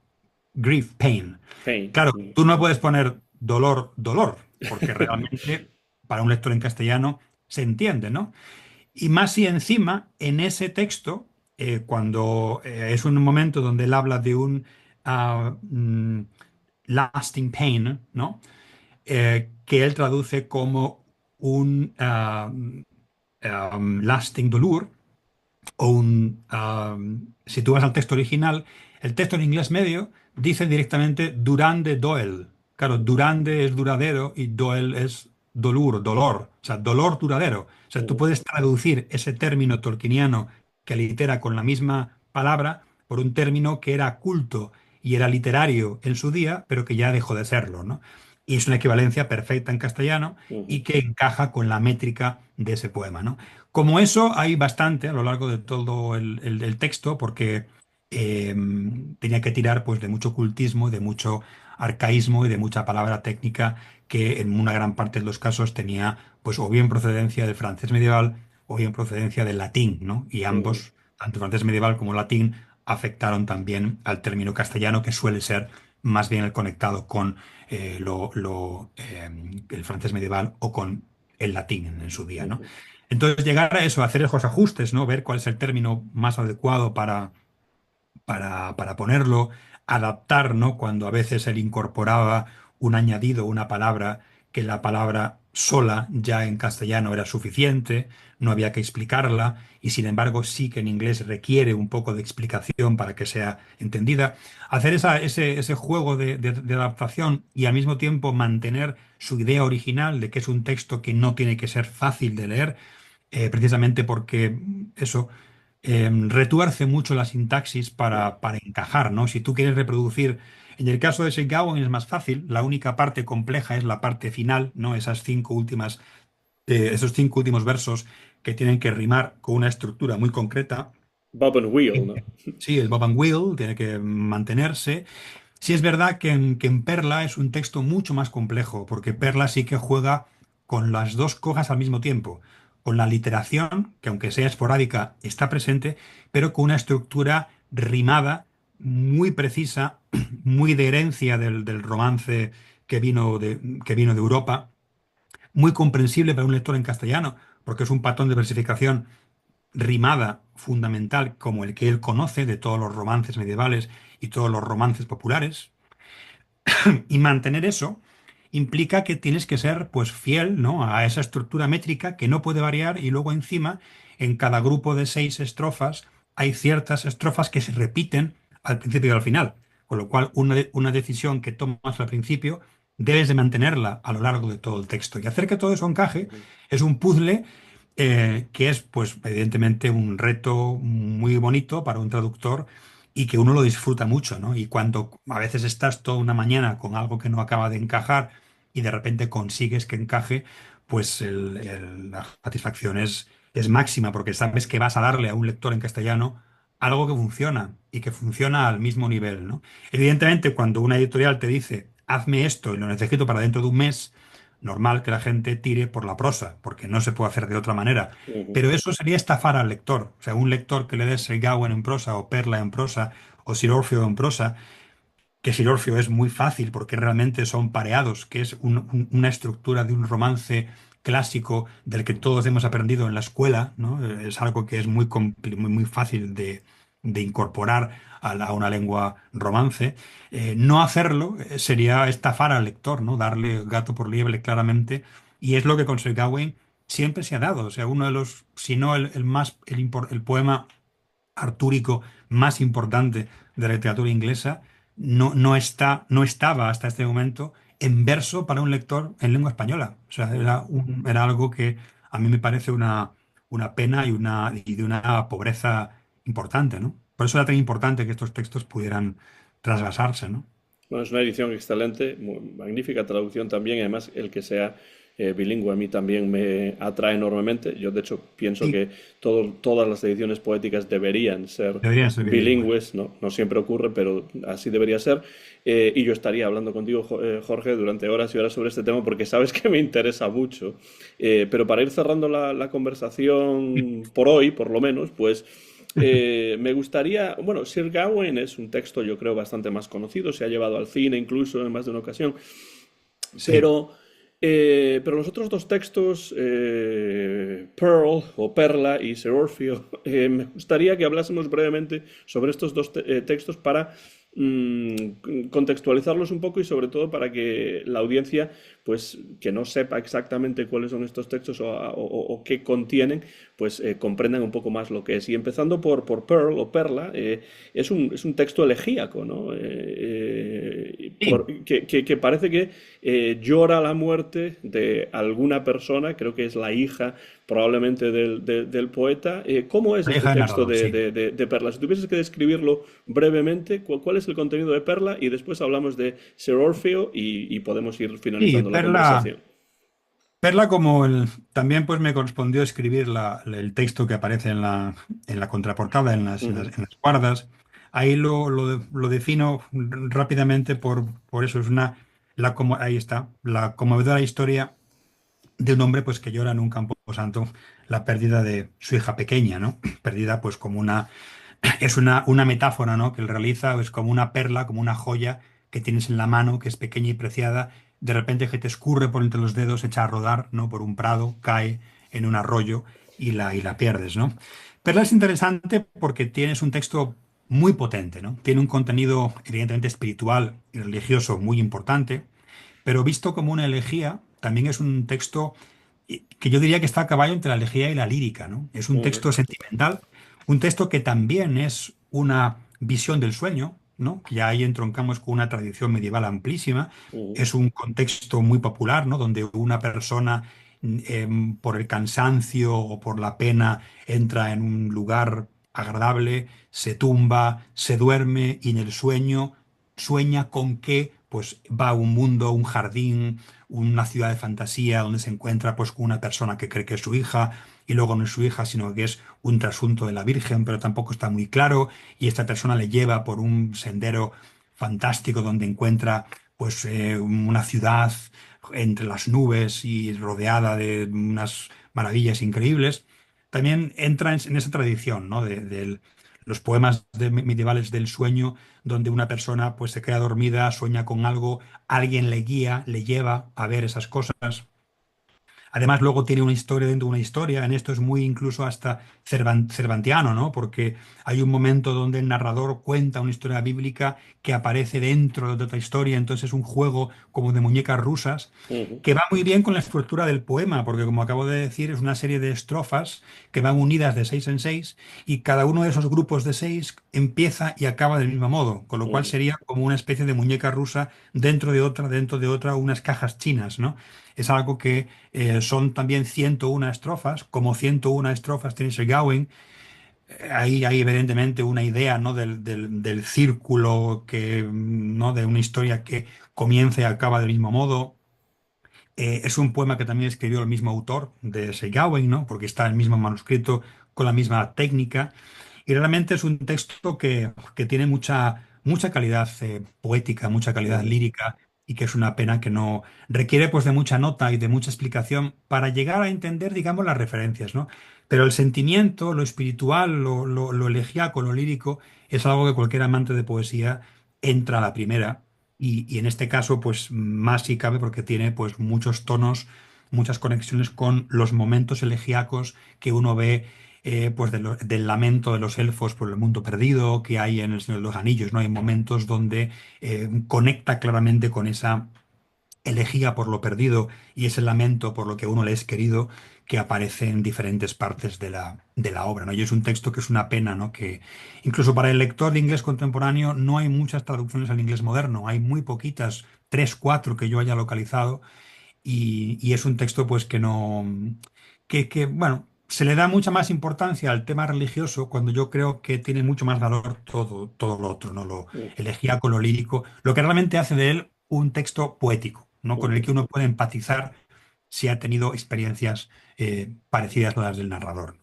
Grief, pain. Pain. Claro, Mm. tú no puedes poner dolor, dolor, porque realmente para un lector en castellano se entiende, ¿no? Y más si encima en ese texto, cuando es un momento donde él habla de un ah, mm, lasting pain, ¿no? Que él traduce como un lasting dolor, o si tú vas al texto original, el texto en inglés medio dice directamente durande doel. Claro, durande es duradero y doel es dolor, dolor, o sea, dolor duradero. O sea, tú Ujú. puedes traducir ese término tolkieniano que litera con la misma palabra por un término que era culto y era literario en su día, pero que ya dejó de serlo, ¿no? Y es una equivalencia perfecta en castellano Ujú. y que encaja con la métrica de ese poema, ¿no? Como eso hay bastante a lo largo de todo el texto, porque eh, tenía que tirar pues de mucho cultismo, de mucho arcaísmo y de mucha palabra técnica que en una gran parte de los casos tenía pues o bien procedencia del francés medieval o bien procedencia del latín, ¿no? Y Ujú. ambos, tanto francés medieval como latín, afectaron también al término castellano, que suele ser más bien el conectado con el francés medieval o con el latín en su día, ¿no? Ujú. Entonces, llegar a eso, hacer esos ajustes, ¿no? Ver cuál es el término más adecuado para ponerlo, adaptar, ¿no? Cuando a veces él incorporaba un añadido, una palabra, que la palabra sola ya en castellano era suficiente, no había que explicarla y sin embargo sí que en inglés requiere un poco de explicación para que sea entendida. Hacer ese juego de adaptación y al mismo tiempo mantener su idea original de que es un texto que no tiene que ser fácil de leer, precisamente porque eso retuerce mucho la sintaxis para encajar, ¿no? Si tú quieres reproducir, en el caso de Seigawa es más fácil, la única parte compleja es la parte final, ¿no? Esos 5 últimos versos que tienen que rimar con una estructura muy concreta. Bob and Wheel, ¿no? Sí, el bob and wheel tiene que mantenerse. Sí es verdad que en Perla es un texto mucho más complejo, porque Perla sí que juega con las dos cosas al mismo tiempo, con la literación, que aunque sea esporádica, está presente, pero con una estructura rimada, muy precisa, muy de herencia del romance que vino de Europa, muy comprensible para un lector en castellano, porque es un patrón de versificación rimada fundamental como el que él conoce de todos los romances medievales y todos los romances populares. Y mantener eso implica que tienes que ser pues fiel, ¿no?, a esa estructura métrica que no puede variar y luego encima en cada grupo de 6 estrofas hay ciertas estrofas que se repiten al principio y al final. Con lo cual una decisión que tomas al principio debes de mantenerla a lo largo de todo el texto. Y hacer que todo eso encaje Ujú. es un puzzle que es pues evidentemente un reto muy bonito para un traductor y que uno lo disfruta mucho, ¿no? Y cuando a veces estás toda una mañana con algo que no acaba de encajar y de repente consigues que encaje, pues la satisfacción es máxima porque sabes que vas a darle a un lector en castellano algo que funciona y que funciona al mismo nivel, ¿no? Evidentemente, cuando una editorial te dice, hazme esto y lo necesito para dentro de un mes, normal que la gente tire por la prosa, porque no se puede hacer de otra manera. Ujú. Pero eso sería estafar al lector. O sea, un lector que le des Sir Gawain en prosa o Perla en prosa o Sir Orfeo en prosa, que Sir Orfeo es muy fácil porque realmente son pareados, que es una estructura de un romance clásico del que todos hemos aprendido en la escuela, ¿no? Es algo que es muy fácil de incorporar a una lengua romance. No hacerlo sería estafar al lector, ¿no? Darle gato por liebre claramente. Y es lo que con Sir Gawain siempre se ha dado. O sea, uno de los, si no el poema artúrico más importante de la literatura inglesa, no estaba hasta este momento en verso para un lector en lengua española. O sea, Ujú. era algo que a mí me parece una pena y de una pobreza importante, ¿no? Por eso era tan importante que estos textos pudieran trasvasarse, ¿no? Bueno, es una edición excelente, magnífica traducción también, y además el que sea bilingüe a mí también me atrae enormemente. Yo de hecho pienso Sí, que todas las ediciones poéticas deberían ser deberían ser bilingües. bilingües, ¿no? No siempre ocurre, pero así debería ser. Y yo estaría hablando contigo, Jorge, durante horas y horas sobre este tema porque sabes que me interesa mucho. Pero para ir cerrando la conversación por hoy, por lo menos, pues me gustaría, bueno, Sir Gawain es un texto yo creo bastante más conocido, se ha llevado al cine incluso en más de una ocasión, Sí. pero, pero los otros dos textos, Pearl o Perla y Sir Orfeo, me gustaría que hablásemos brevemente sobre estos dos textos para contextualizarlos un poco y sobre todo para que la audiencia, pues que no sepa exactamente cuáles son estos textos o qué contienen, pues comprendan un poco más lo que es. Y empezando por Pearl o Perla, es un texto elegíaco, ¿no? Sí. Que parece que llora la muerte de alguna persona, creo que es la hija probablemente del poeta. ¿Cómo es La este hija de texto narrador, de, sí. de Perla? Si tuvieses que describirlo brevemente, ¿cuál es el contenido de Perla? Y después hablamos de Sir Orfeo y podemos ir Sí, finalizando la Perla. conversación. Perla, también pues me correspondió escribir el texto que aparece en la contraportada, Ujú. en las guardas. Ahí lo defino rápidamente por eso. Ahí está, la conmovedora historia de un hombre pues que llora en un campo santo la pérdida de su hija pequeña, ¿no? Perdida pues es una metáfora, ¿no?, que él realiza, es como una perla, como una joya que tienes en la mano, que es pequeña y preciada, de repente que te escurre por entre los dedos, echa a rodar, ¿no?, por un prado, cae en un arroyo y la pierdes, ¿no? Perla es interesante porque tienes un texto muy potente, ¿no? Tiene un contenido evidentemente espiritual y religioso muy importante, pero visto como una elegía, también es un texto que yo diría que está a caballo entre la elegía y la lírica, ¿no? Es un Ujú, texto sentimental, un texto que también es una visión del sueño, ¿no? Que ya ahí entroncamos con una tradición medieval amplísima. ujú, Es un contexto muy popular, ¿no? Donde una persona, por el cansancio o por la pena, entra en un lugar agradable, se tumba, se duerme y en el sueño sueña con que pues va a un mundo, un jardín, una ciudad de fantasía donde se encuentra pues con una persona que cree que es su hija y luego no es su hija, sino que es un trasunto de la Virgen, pero tampoco está muy claro y esta persona le lleva por un sendero fantástico donde encuentra pues una ciudad entre las nubes y rodeada de unas maravillas increíbles. También entra en esa tradición, ¿no? De los poemas medievales del sueño, donde una persona pues se queda dormida, sueña con algo, alguien le guía, le lleva a ver esas cosas. Además, luego tiene una historia dentro de una historia. En esto es muy incluso hasta cervantiano, ¿no? Porque hay un momento donde el narrador cuenta una historia bíblica que aparece dentro de otra historia. Entonces es un juego como de muñecas rusas ujú, que va muy bien con la estructura del poema, porque como acabo de decir, es una serie de estrofas que van unidas de seis en seis y cada uno de esos grupos de seis empieza y acaba del mismo modo, con lo cual ujú. sería como una especie de muñeca rusa dentro de otra, unas cajas chinas, ¿no? Es algo que son también 101 estrofas, como 101 estrofas tiene Sir Gawain. Ahí hay evidentemente una idea, ¿no? del círculo que, ¿no? De una historia que comienza y acaba del mismo modo. Es un poema que también escribió el mismo autor de Sir Gawain, ¿no? Porque está en el mismo manuscrito, con la misma técnica. Y realmente es un texto que tiene mucha calidad poética, mucha calidad Ujú. lírica, y que es una pena que no requiere pues de mucha nota y de mucha explicación para llegar a entender, digamos, las referencias, ¿no? Pero el sentimiento, lo espiritual, lo elegíaco, lo lírico, es algo que cualquier amante de poesía entra a la primera. Y en este caso, pues más si cabe porque tiene pues muchos tonos, muchas conexiones con los momentos elegíacos que uno ve pues del lamento de los elfos por el mundo perdido que hay en El Señor de los Anillos, ¿no? Hay momentos donde conecta claramente con esa elegía por lo perdido y ese lamento por lo que a uno le es querido que aparece en diferentes partes de la obra, ¿no? Y es un texto que es una pena, ¿no? Que incluso para el lector de inglés contemporáneo no hay muchas traducciones al inglés moderno, hay muy poquitas, tres, cuatro que yo haya localizado y es un texto pues que no, bueno, se le da mucha más importancia al tema religioso cuando yo creo que tiene mucho más valor todo lo otro, ¿no? Lo elegíaco, lo lírico, lo que realmente hace de él un texto poético, ¿no? Con el Ujú. que uno puede empatizar si ha tenido experiencias parecidas a las del narrador.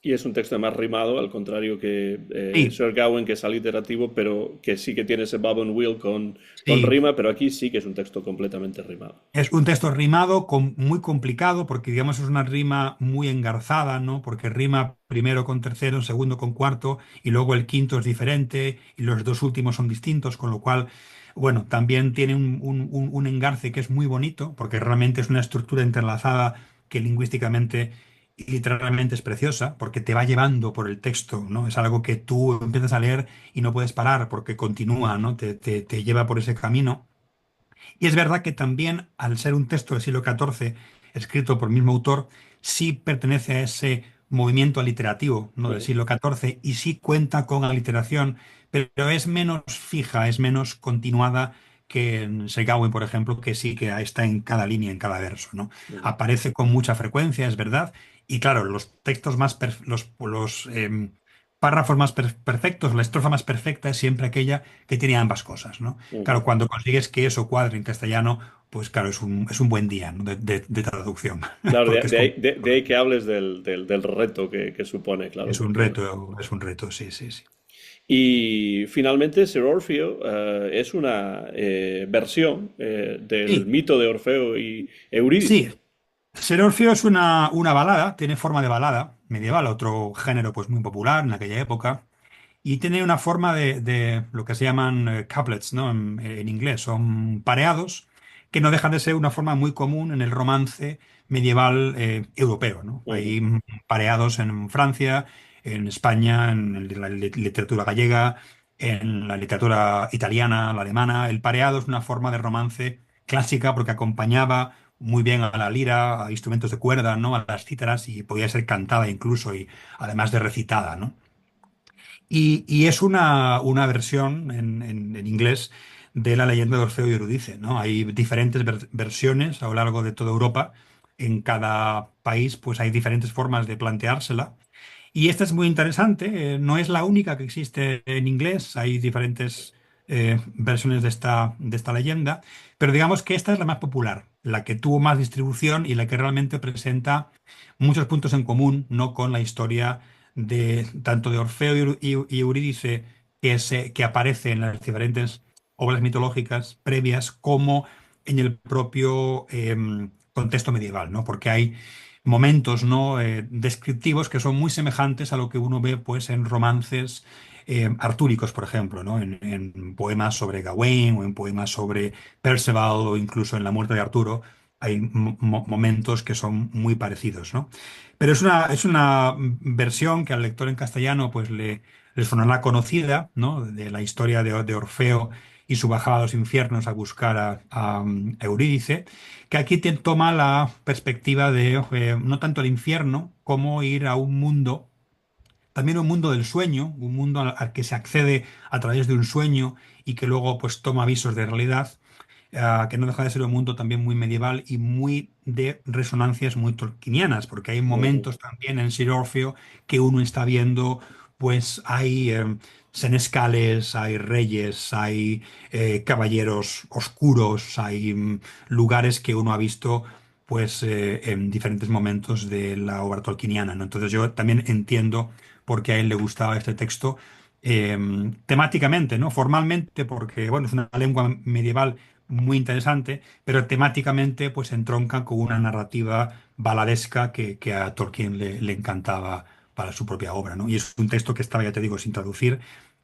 Y es un texto más rimado, al contrario que Sí, Sir Gawain, que es aliterativo, pero que sí que tiene ese bob and wheel con sí. rima, pero aquí sí que es un texto completamente rimado. Es un texto rimado, muy complicado, porque digamos es una rima muy engarzada, ¿no? Porque rima primero con tercero, segundo con cuarto, y luego el quinto es diferente, y los dos últimos son distintos, con lo cual, bueno, también tiene un engarce que es muy bonito, porque realmente es una estructura entrelazada que lingüísticamente y literalmente es preciosa, porque te va llevando por el texto, ¿no? Es algo que tú empiezas a leer y no puedes parar, porque continúa, ¿no? Te lleva por ese camino. Y es verdad que también, al ser un texto del siglo XIV, escrito por el mismo autor, sí pertenece a ese movimiento aliterativo, ¿no? Del Ujú. siglo XIV y sí cuenta con aliteración, pero es menos fija, es menos continuada que en Segawen, por ejemplo, que sí que está en cada línea, en cada verso, ¿no? Ujú. Aparece con mucha frecuencia, es verdad, y claro, los textos más, párrafos más perfectos, la estrofa más perfecta es siempre aquella que tiene ambas cosas, ¿no? Ujú. Claro, cuando consigues que eso cuadre en castellano, pues claro, es un buen día, ¿no? de traducción, Claro, porque es, de ahí que hables del reto que supone, claro, es un porque... reto, es un reto, sí, sí, sí. Y finalmente, Sir Orfeo es una versión del Sí, mito de Orfeo y Eurídice. sí. Ser Orfeo es una balada, tiene forma de balada medieval, otro género pues muy popular en aquella época, y tiene una forma de lo que se llaman couplets, ¿no? En inglés, son pareados, que no dejan de ser una forma muy común en el romance medieval europeo, ¿no? Ujú. Hay pareados en Francia, en España, en la literatura gallega, en la literatura italiana, la alemana. El pareado es una forma de romance clásica porque acompañaba muy bien a la lira, a instrumentos de cuerda, ¿no? A las cítaras y podía ser cantada incluso y además de recitada, ¿no? Y es una versión en inglés de la leyenda de Orfeo y Eurídice, ¿no? Hay diferentes versiones a lo largo de toda Europa. En cada país, pues hay diferentes formas de planteársela. Y esta es muy interesante. No es la única que existe en inglés. Hay diferentes versiones de esta leyenda. Pero digamos que esta es la más popular, la que tuvo más distribución y la que realmente presenta muchos puntos en común, ¿no? Con la historia de tanto de Orfeo y Eurídice que aparece en las diferentes obras mitológicas previas como en el propio contexto medieval, ¿no? Porque hay momentos, ¿no? Descriptivos que son muy semejantes a lo que uno ve pues en romances artúricos, por ejemplo, ¿no? En poemas sobre Gawain o en poemas sobre Perceval o incluso en La muerte de Arturo hay momentos que son muy parecidos, ¿no? Pero es una versión que al lector en castellano pues le sonará conocida, ¿no? De la historia de Orfeo y su bajada a los infiernos a buscar a Eurídice, que aquí toma la perspectiva de no tanto el infierno como ir a un mundo, también un mundo del sueño, un mundo al que se accede a través de un sueño y que luego pues toma visos de realidad, que no deja de ser un mundo también muy medieval y muy de resonancias muy tolkienianas, porque hay Ujú. momentos también en Sir Orfeo que uno está viendo, pues hay senescales, hay reyes, hay caballeros oscuros, hay lugares que uno ha visto pues en diferentes momentos de la obra tolkieniana, ¿no? Entonces yo también entiendo por qué a él le gustaba este texto temáticamente, ¿no? Formalmente, porque bueno, es una lengua medieval muy interesante, pero temáticamente pues entronca con una narrativa baladesca que a Tolkien le encantaba para su propia obra, ¿no? Y es un texto que estaba, ya te digo, sin traducir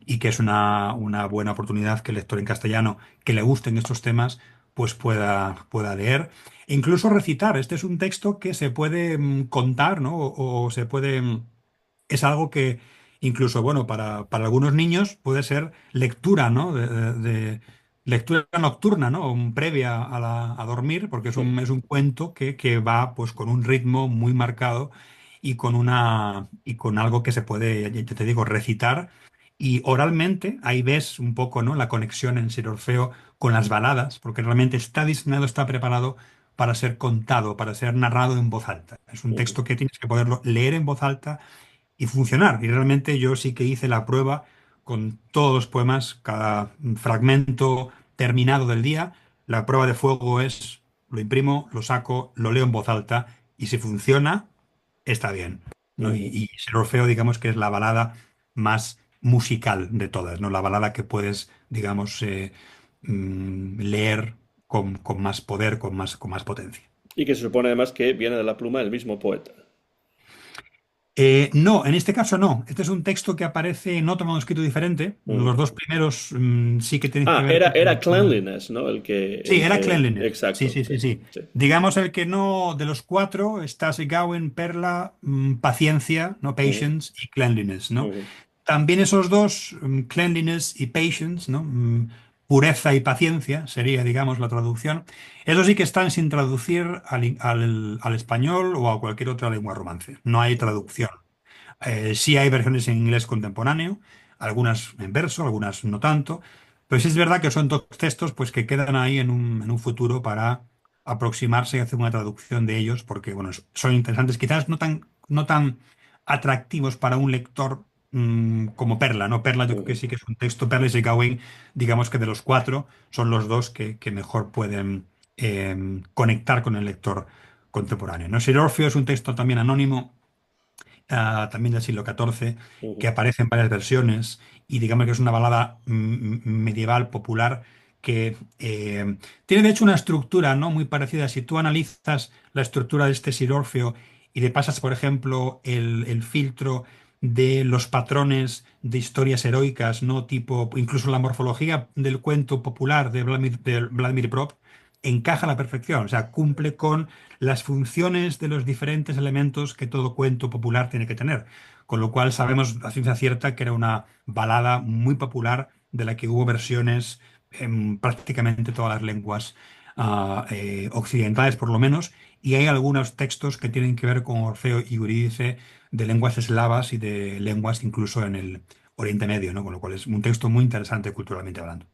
y que es una buena oportunidad que el lector en castellano que le gusten estos temas pues pueda leer e incluso recitar. Este es un texto que se puede contar, ¿no? O se puede es algo que incluso, bueno, para algunos niños puede ser lectura, ¿no? Lectura nocturna, ¿no? Previa a dormir, porque es un cuento que va pues con un ritmo muy marcado y y con algo que se puede, ya te digo, recitar. Y oralmente, ahí ves un poco, ¿no? La conexión en Sir Orfeo con las baladas, porque realmente está diseñado, está preparado para ser contado, para ser narrado en voz alta. Es un Ujú. texto que tienes que poderlo leer en voz alta y funcionar. Y realmente yo sí que hice la prueba con todos los poemas, cada fragmento terminado del día. La prueba de fuego es, lo imprimo, lo saco, lo leo en voz alta y si funciona, está bien, ¿no? Ujú. Y Ser Orfeo, digamos que es la balada más musical de todas, ¿no? La balada que puedes, digamos, leer con más poder, con más potencia. Y que se supone además que viene de la pluma del mismo poeta. No, en este caso no. Este es un texto que aparece en otro manuscrito diferente. Los dos primeros sí que tienen que Ah, ver era Cleanliness, ¿no? Sí, era Cleanliness. Sí, Exacto, sí, sí, sí, sí. sí. Digamos el que no, de los cuatro, está Gawain, Perla, Paciencia, ¿no? Ujú, Patience y Cleanliness, ¿no? ujú, También esos dos, Cleanliness y Patience, ¿no? Pureza y paciencia sería, digamos, la traducción. Esos sí que están sin traducir al español o a cualquier otra lengua romance. No hay ujú, traducción. Sí hay versiones en inglés contemporáneo, algunas en verso, algunas no tanto, pero sí es verdad que son dos textos pues, que quedan ahí en un futuro para aproximarse y hacer una traducción de ellos, porque bueno, son interesantes, quizás no tan atractivos para un lector como Perla, ¿no? Perla yo creo que ujú. sí que es un texto, Perla y Gawain, digamos que de los cuatro son los dos que mejor pueden conectar con el lector contemporáneo, ¿no? Sir Orfeo es un texto también anónimo también del siglo XIV, que Ujú. aparece en varias versiones y digamos que es una balada medieval popular que tiene de hecho una estructura no muy parecida. Si tú analizas la estructura de este Sir Orfeo y le pasas, por ejemplo, el filtro de los patrones de historias heroicas, ¿no? Tipo, incluso la morfología del cuento popular de Vladimir Prop, encaja a la perfección, o sea, cumple con las funciones de los diferentes elementos que todo cuento popular tiene que tener. Con lo cual sabemos a ciencia cierta que era una balada muy popular de la que hubo versiones en prácticamente todas las lenguas occidentales por lo menos, y hay algunos textos que tienen que ver con Orfeo y Eurídice de lenguas eslavas y de lenguas incluso en el Oriente Medio, ¿no? Con lo cual es un texto muy interesante culturalmente hablando.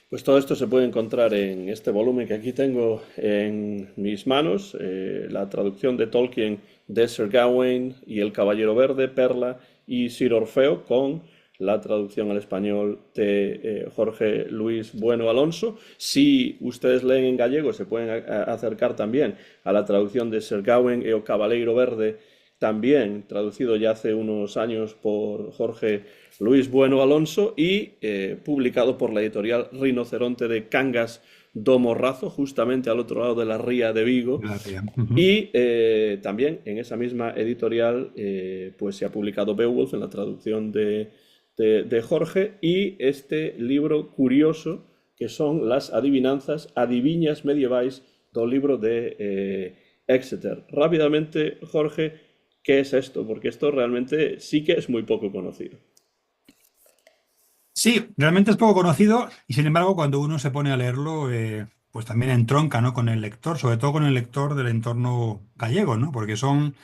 Pues todo esto se puede encontrar en este volumen que aquí tengo en mis manos, la traducción de Tolkien de Sir Gawain y El Caballero Verde, Perla y Sir Orfeo, con la traducción al español de Jorge Luis Bueno Alonso. Si ustedes leen en gallego, se pueden acercar también a la traducción de Sir Gawain y El Caballero Verde, también traducido ya hace unos años por Jorge Luis Bueno Alonso y publicado por la editorial Rinoceronte de Cangas do Morrazo, justamente al otro lado de la ría de Vigo. Gracias. Ujú. Y también en esa misma editorial pues se ha publicado Beowulf en la traducción de Jorge y este libro curioso que son las adivinanzas, adiviñas medievais do libro de Exeter. Rápidamente, Jorge, ¿qué es esto? Porque esto realmente sí que es muy poco conocido. Sí, realmente es poco conocido y sin embargo cuando uno se pone a leerlo, pues también entronca, ¿no? Con el lector, sobre todo con el lector del entorno gallego, ¿no? Porque son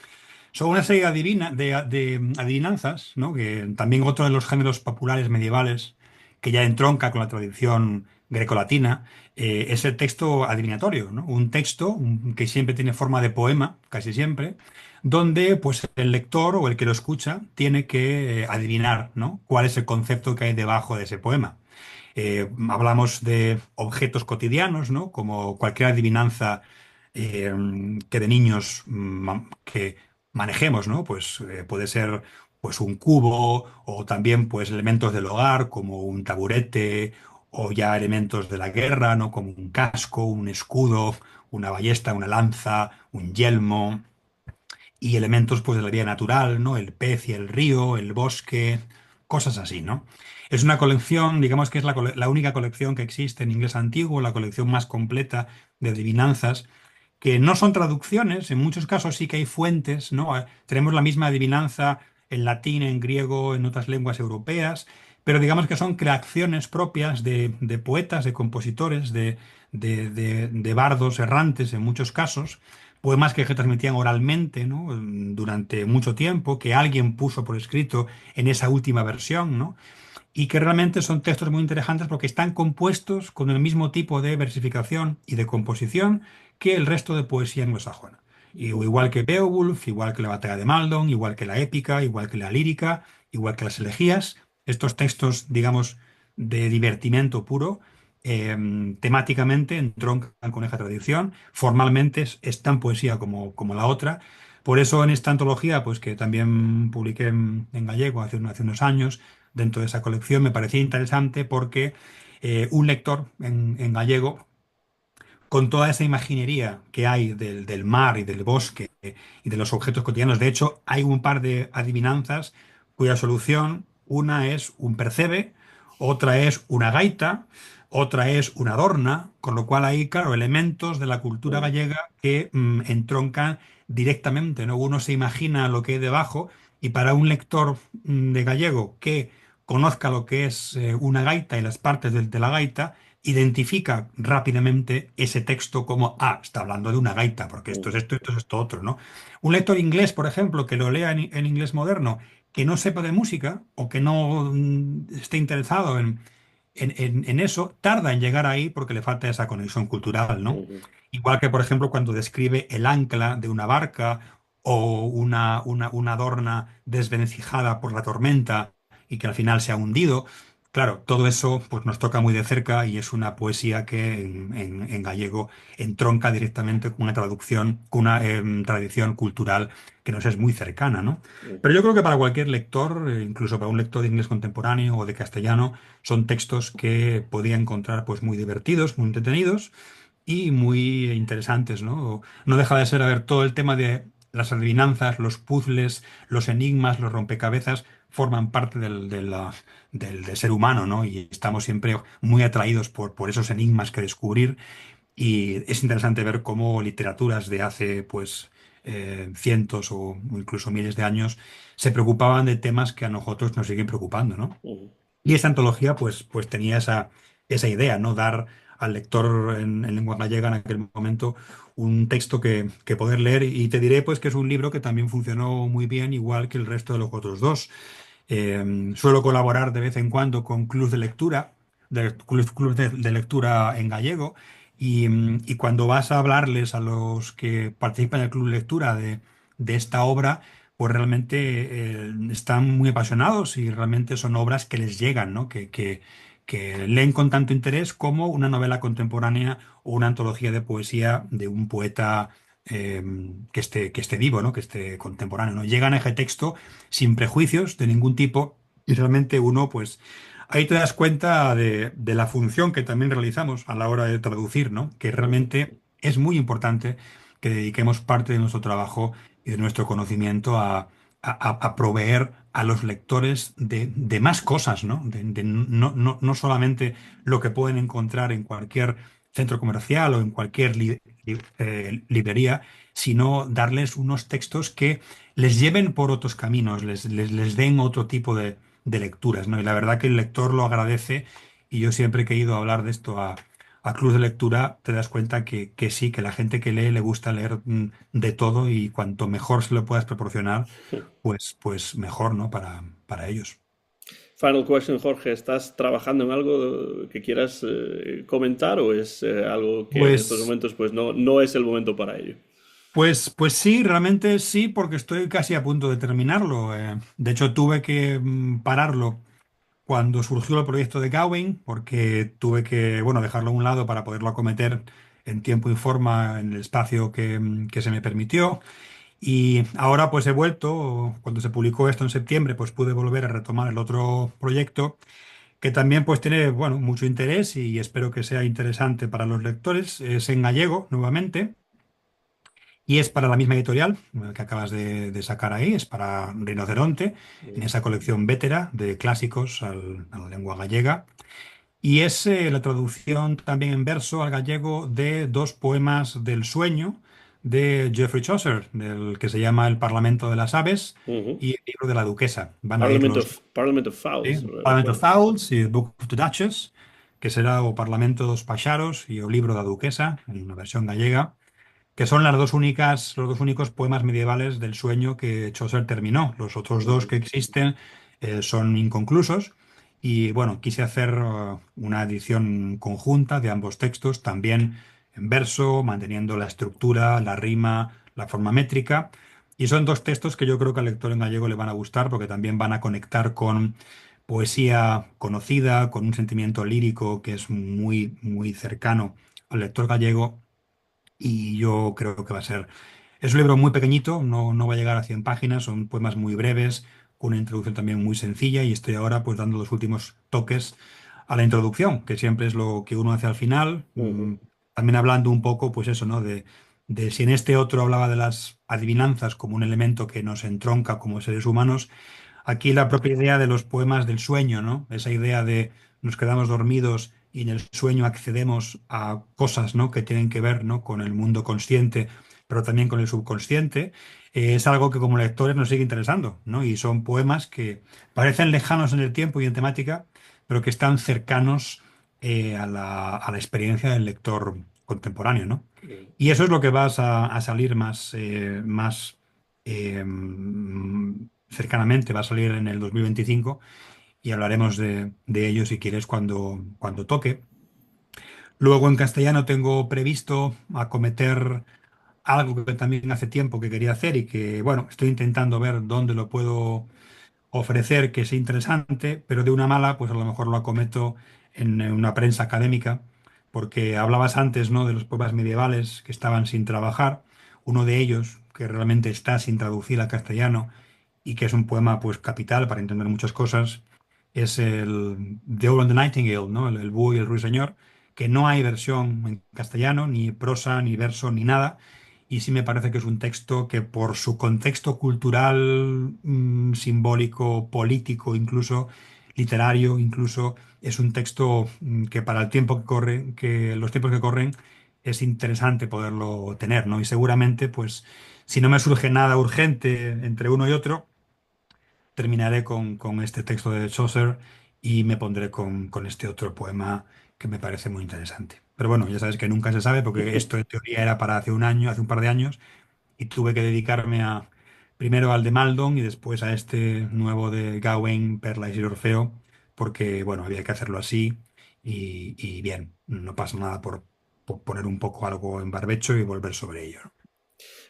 una serie de, de adivinanzas, ¿no? Que también otro de los géneros populares medievales que ya entronca con la tradición grecolatina, es el texto adivinatorio, ¿no? Un texto que siempre tiene forma de poema, casi siempre, donde pues el lector o el que lo escucha tiene que adivinar, ¿no? Cuál es el concepto que hay debajo de ese poema. Hablamos de objetos cotidianos, ¿no? Como cualquier adivinanza eh, que de niños que manejemos, ¿no? Pues puede ser pues un cubo o también pues elementos del hogar como un taburete o ya elementos de la guerra, ¿no? Como un casco, un escudo, una ballesta, una lanza, un yelmo y elementos pues de la vida natural, ¿no? El pez y el río, el bosque, cosas así, ¿no? Es una colección, digamos que es la única colección que existe en inglés antiguo, la colección más completa de adivinanzas, que no son traducciones, en muchos casos sí que hay fuentes, ¿no? Tenemos la misma adivinanza en latín, en griego, en otras lenguas europeas, pero digamos que son creaciones propias de poetas, de compositores, de bardos errantes en muchos casos, poemas que se transmitían oralmente, ¿no? Durante mucho tiempo, que alguien puso por escrito en esa última versión, ¿no? Y que realmente son textos muy interesantes porque están compuestos con el mismo tipo de versificación y de composición que el resto de poesía anglosajona. Y igual que Beowulf, igual que la Batalla de Maldon, igual que la épica, igual que la lírica, igual que las elegías, estos textos, digamos, de divertimento puro, temáticamente entroncan con esa tradición, formalmente es tan poesía como la otra. Por eso en esta antología, pues que también publiqué en gallego hace unos años, dentro de esa colección, me parecía interesante porque un lector en gallego, con toda esa imaginería que hay del mar y del bosque y de los objetos cotidianos, de hecho, hay un par de adivinanzas cuya solución, una es un percebe, otra es una gaita, otra es una adorna, con lo cual hay, claro, elementos de la cultura gallega que entroncan directamente, ¿no? Uno se imagina lo que hay debajo y para un lector de gallego que conozca lo que es una gaita y las partes de la gaita, identifica rápidamente ese texto como, ah, está hablando de una gaita, porque esto es esto otro, ¿no? Un lector inglés, por ejemplo, que lo lea en inglés moderno, que no sepa de música o que no esté interesado en eso, tarda en llegar ahí porque le falta esa conexión cultural, ¿no? Igual que, por ejemplo, cuando describe el ancla de una barca o una adorna desvencijada por la tormenta y que al final se ha hundido. Claro, todo eso pues, nos toca muy de cerca y es una poesía que en gallego entronca directamente con una traducción, con una tradición cultural que nos es muy cercana, ¿no? Pero yo creo que para cualquier lector, incluso para un lector de inglés contemporáneo o de castellano, son textos que podía encontrar pues, muy divertidos, muy entretenidos y muy interesantes, ¿no? No deja de ser, a ver, todo el tema de las adivinanzas, los puzzles, los enigmas, los rompecabezas, forman parte del ser humano, ¿no? Y estamos siempre muy atraídos por esos enigmas que descubrir. Y es interesante ver cómo literaturas de hace, pues, cientos o incluso miles de años se preocupaban de temas que a nosotros nos siguen preocupando, ¿no? Y esta antología, pues tenía esa idea, ¿no? Dar al lector en lengua gallega en aquel momento un texto que poder leer y te diré pues que es un libro que también funcionó muy bien, igual que el resto de los otros dos. Suelo colaborar de vez en cuando con clubs de lectura, clubs de lectura en gallego, y cuando vas a hablarles a los que participan en el club de lectura de esta obra, pues realmente están muy apasionados y realmente son obras que les llegan, ¿no? Que leen con tanto interés como una novela contemporánea o una antología de poesía de un poeta que esté vivo, ¿no? Que esté contemporáneo, ¿no? Llegan a ese texto sin prejuicios de ningún tipo y realmente uno, pues, ahí te das cuenta de la función que también realizamos a la hora de traducir, ¿no? Que realmente es muy importante que dediquemos parte de nuestro trabajo y de nuestro conocimiento a proveer a los lectores de más cosas, ¿no? No solamente lo que pueden encontrar en cualquier centro comercial o en cualquier librería, sino darles unos textos que les lleven por otros caminos, les den otro tipo de lecturas, ¿no? Y la verdad que el lector lo agradece y yo siempre que he ido a hablar de esto a clubes de lectura, te das cuenta que sí, que la gente que lee le gusta leer de todo y cuanto mejor se lo puedas proporcionar, pues mejor, ¿no? Para ellos. Final question, Jorge, ¿estás trabajando en algo que quieras comentar o es algo que en estos Pues, momentos pues no es el momento para ello? pues sí, realmente sí, porque estoy casi a punto de terminarlo. De hecho, tuve que pararlo cuando surgió el proyecto de Gawain, porque tuve que, bueno, dejarlo a un lado para poderlo acometer en tiempo y forma en el espacio que se me permitió. Y ahora pues he vuelto, cuando se publicó esto en septiembre, pues pude volver a retomar el otro proyecto, que también pues tiene, bueno, mucho interés y espero que sea interesante para los lectores. Es en gallego, nuevamente. Y es para la misma editorial que acabas de sacar ahí, es para Rinoceronte, en esa colección Vétera de clásicos a la lengua gallega. Y es la traducción también en verso al gallego de dos poemas del sueño de Geoffrey Chaucer, del que se llama El Parlamento de las Aves Ujú. y el libro de la Duquesa. Van a ir los Parliament of Fowls, ¿sí? Parlement of recuerdo. Fowls y el Book of the Duchess, que será o Parlamento dos Paxaros y o libro da Duquesa, en una versión gallega, que son los dos únicos poemas medievales del sueño que Chaucer terminó. Los otros dos Ujú. que existen son inconclusos. Y bueno, quise hacer una edición conjunta de ambos textos, también en verso, manteniendo la estructura, la rima, la forma métrica. Y son dos textos que yo creo que al lector en gallego le van a gustar porque también van a conectar con poesía conocida, con un sentimiento lírico que es muy, muy cercano al lector gallego y yo creo que va a ser... Es un libro muy pequeñito, no va a llegar a 100 páginas, son poemas muy breves, con una introducción también muy sencilla y estoy ahora pues dando los últimos toques a la introducción, que siempre es lo que uno hace al final, Ujú. también hablando un poco pues eso, ¿no? De si en este otro hablaba de las adivinanzas como un elemento que nos entronca como seres humanos, aquí la propia idea de los poemas del sueño, ¿no? Esa idea de nos quedamos dormidos y en el sueño accedemos a cosas, ¿no? Que tienen que ver, ¿no? Con el mundo consciente, pero también con el subconsciente, es algo que como lectores nos sigue interesando, ¿no? Y son poemas que parecen lejanos en el tiempo y en temática, pero que están cercanos a la experiencia del lector contemporáneo, ¿no? Y eso es lo que vas a salir más cercanamente, va a salir en el 2025 y hablaremos de ello si quieres cuando toque. Luego en castellano tengo previsto acometer algo que también hace tiempo que quería hacer y que, bueno, estoy intentando ver dónde lo puedo ofrecer que sea interesante, pero de una mala, pues a lo mejor lo acometo en una prensa académica, porque hablabas antes, ¿no? De los poemas medievales que estaban sin trabajar. Uno de ellos, que realmente está sin traducir al castellano y que es un poema, pues, capital para entender muchas cosas, es el The Owl and the Nightingale, ¿no? El búho y el ruiseñor, que no hay versión en castellano, ni prosa, ni verso, ni nada y sí me parece que es un texto que por su contexto cultural, simbólico, político, incluso literario, incluso es un texto que para el tiempo que corre, que los tiempos que corren, es interesante poderlo tener, ¿no? Y seguramente, pues, si no me surge nada urgente entre uno y otro, terminaré con este texto de Chaucer y me pondré con este otro poema que me parece muy interesante. pero bueno, ya sabes que nunca se sabe porque esto en teoría era para hace un año, hace un par de años, y tuve que dedicarme a primero al de Maldon y después a este nuevo de Gawain, Perla y Orfeo, porque bueno, había que hacerlo así y bien, no pasa nada por poner un poco algo en barbecho y volver sobre ello, ¿no?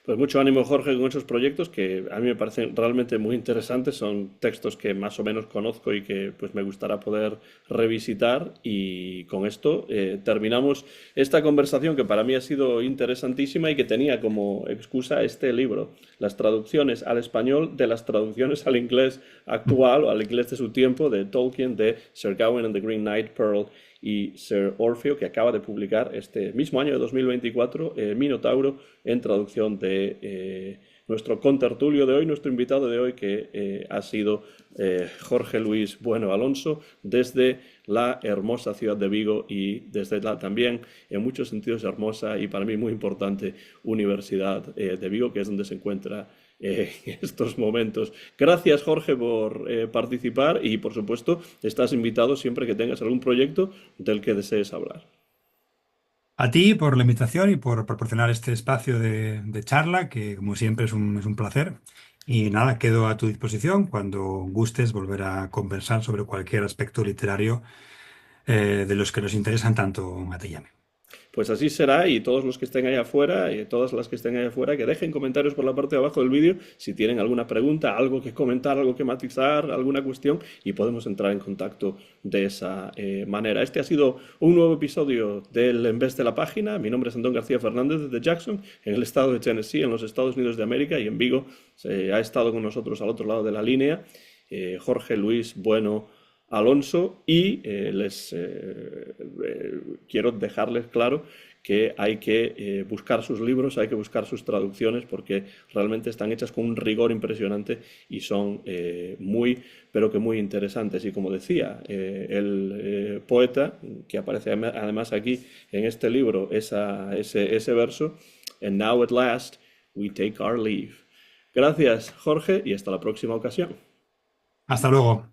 Pues mucho ánimo, Jorge, con esos proyectos que a mí me parecen realmente muy interesantes. Son textos que más o menos conozco y que pues me gustará poder revisitar. Y con esto terminamos esta conversación que para mí ha sido interesantísima y que tenía como excusa este libro, las traducciones al español de las traducciones al inglés actual o al inglés de su tiempo de Tolkien, de Sir Gawain and the Green Knight, Pearl y Sir Orfeo, que acaba de publicar este mismo año de 2024, Minotauro, en traducción de nuestro contertulio de hoy, nuestro invitado de hoy, que ha sido Jorge Luis Bueno Alonso, desde la hermosa ciudad de Vigo y desde la también, en muchos sentidos, hermosa y para mí muy importante Universidad de Vigo, que es donde se encuentra en estos momentos. Gracias, Jorge, por participar y, por supuesto, estás invitado siempre que tengas algún proyecto del que desees hablar. A ti por la invitación y por proporcionar este espacio de charla, que como siempre es un placer. Y nada, quedo a tu disposición cuando gustes volver a conversar sobre cualquier aspecto literario de los que nos interesan tanto a ti y a mí. Pues así será y todos los que estén ahí afuera y todas las que estén ahí afuera que dejen comentarios por la parte de abajo del vídeo si tienen alguna pregunta, algo que comentar, algo que matizar, alguna cuestión y podemos entrar en contacto de esa manera. Este ha sido un nuevo episodio del En vez de la página. Mi nombre es Antón García Fernández desde Jackson, en el estado de Tennessee, en los Estados Unidos de América y en Vigo ha estado con nosotros al otro lado de la línea Jorge Luis Bueno Alonso y quiero dejarles claro que hay que buscar sus libros, hay que buscar sus traducciones porque realmente están hechas con un rigor impresionante y son muy, pero que muy interesantes. Y como decía el poeta, que aparece además aquí en este libro, ese verso, And now at last we take our leave. Gracias, Jorge, y hasta la próxima ocasión. Hasta luego.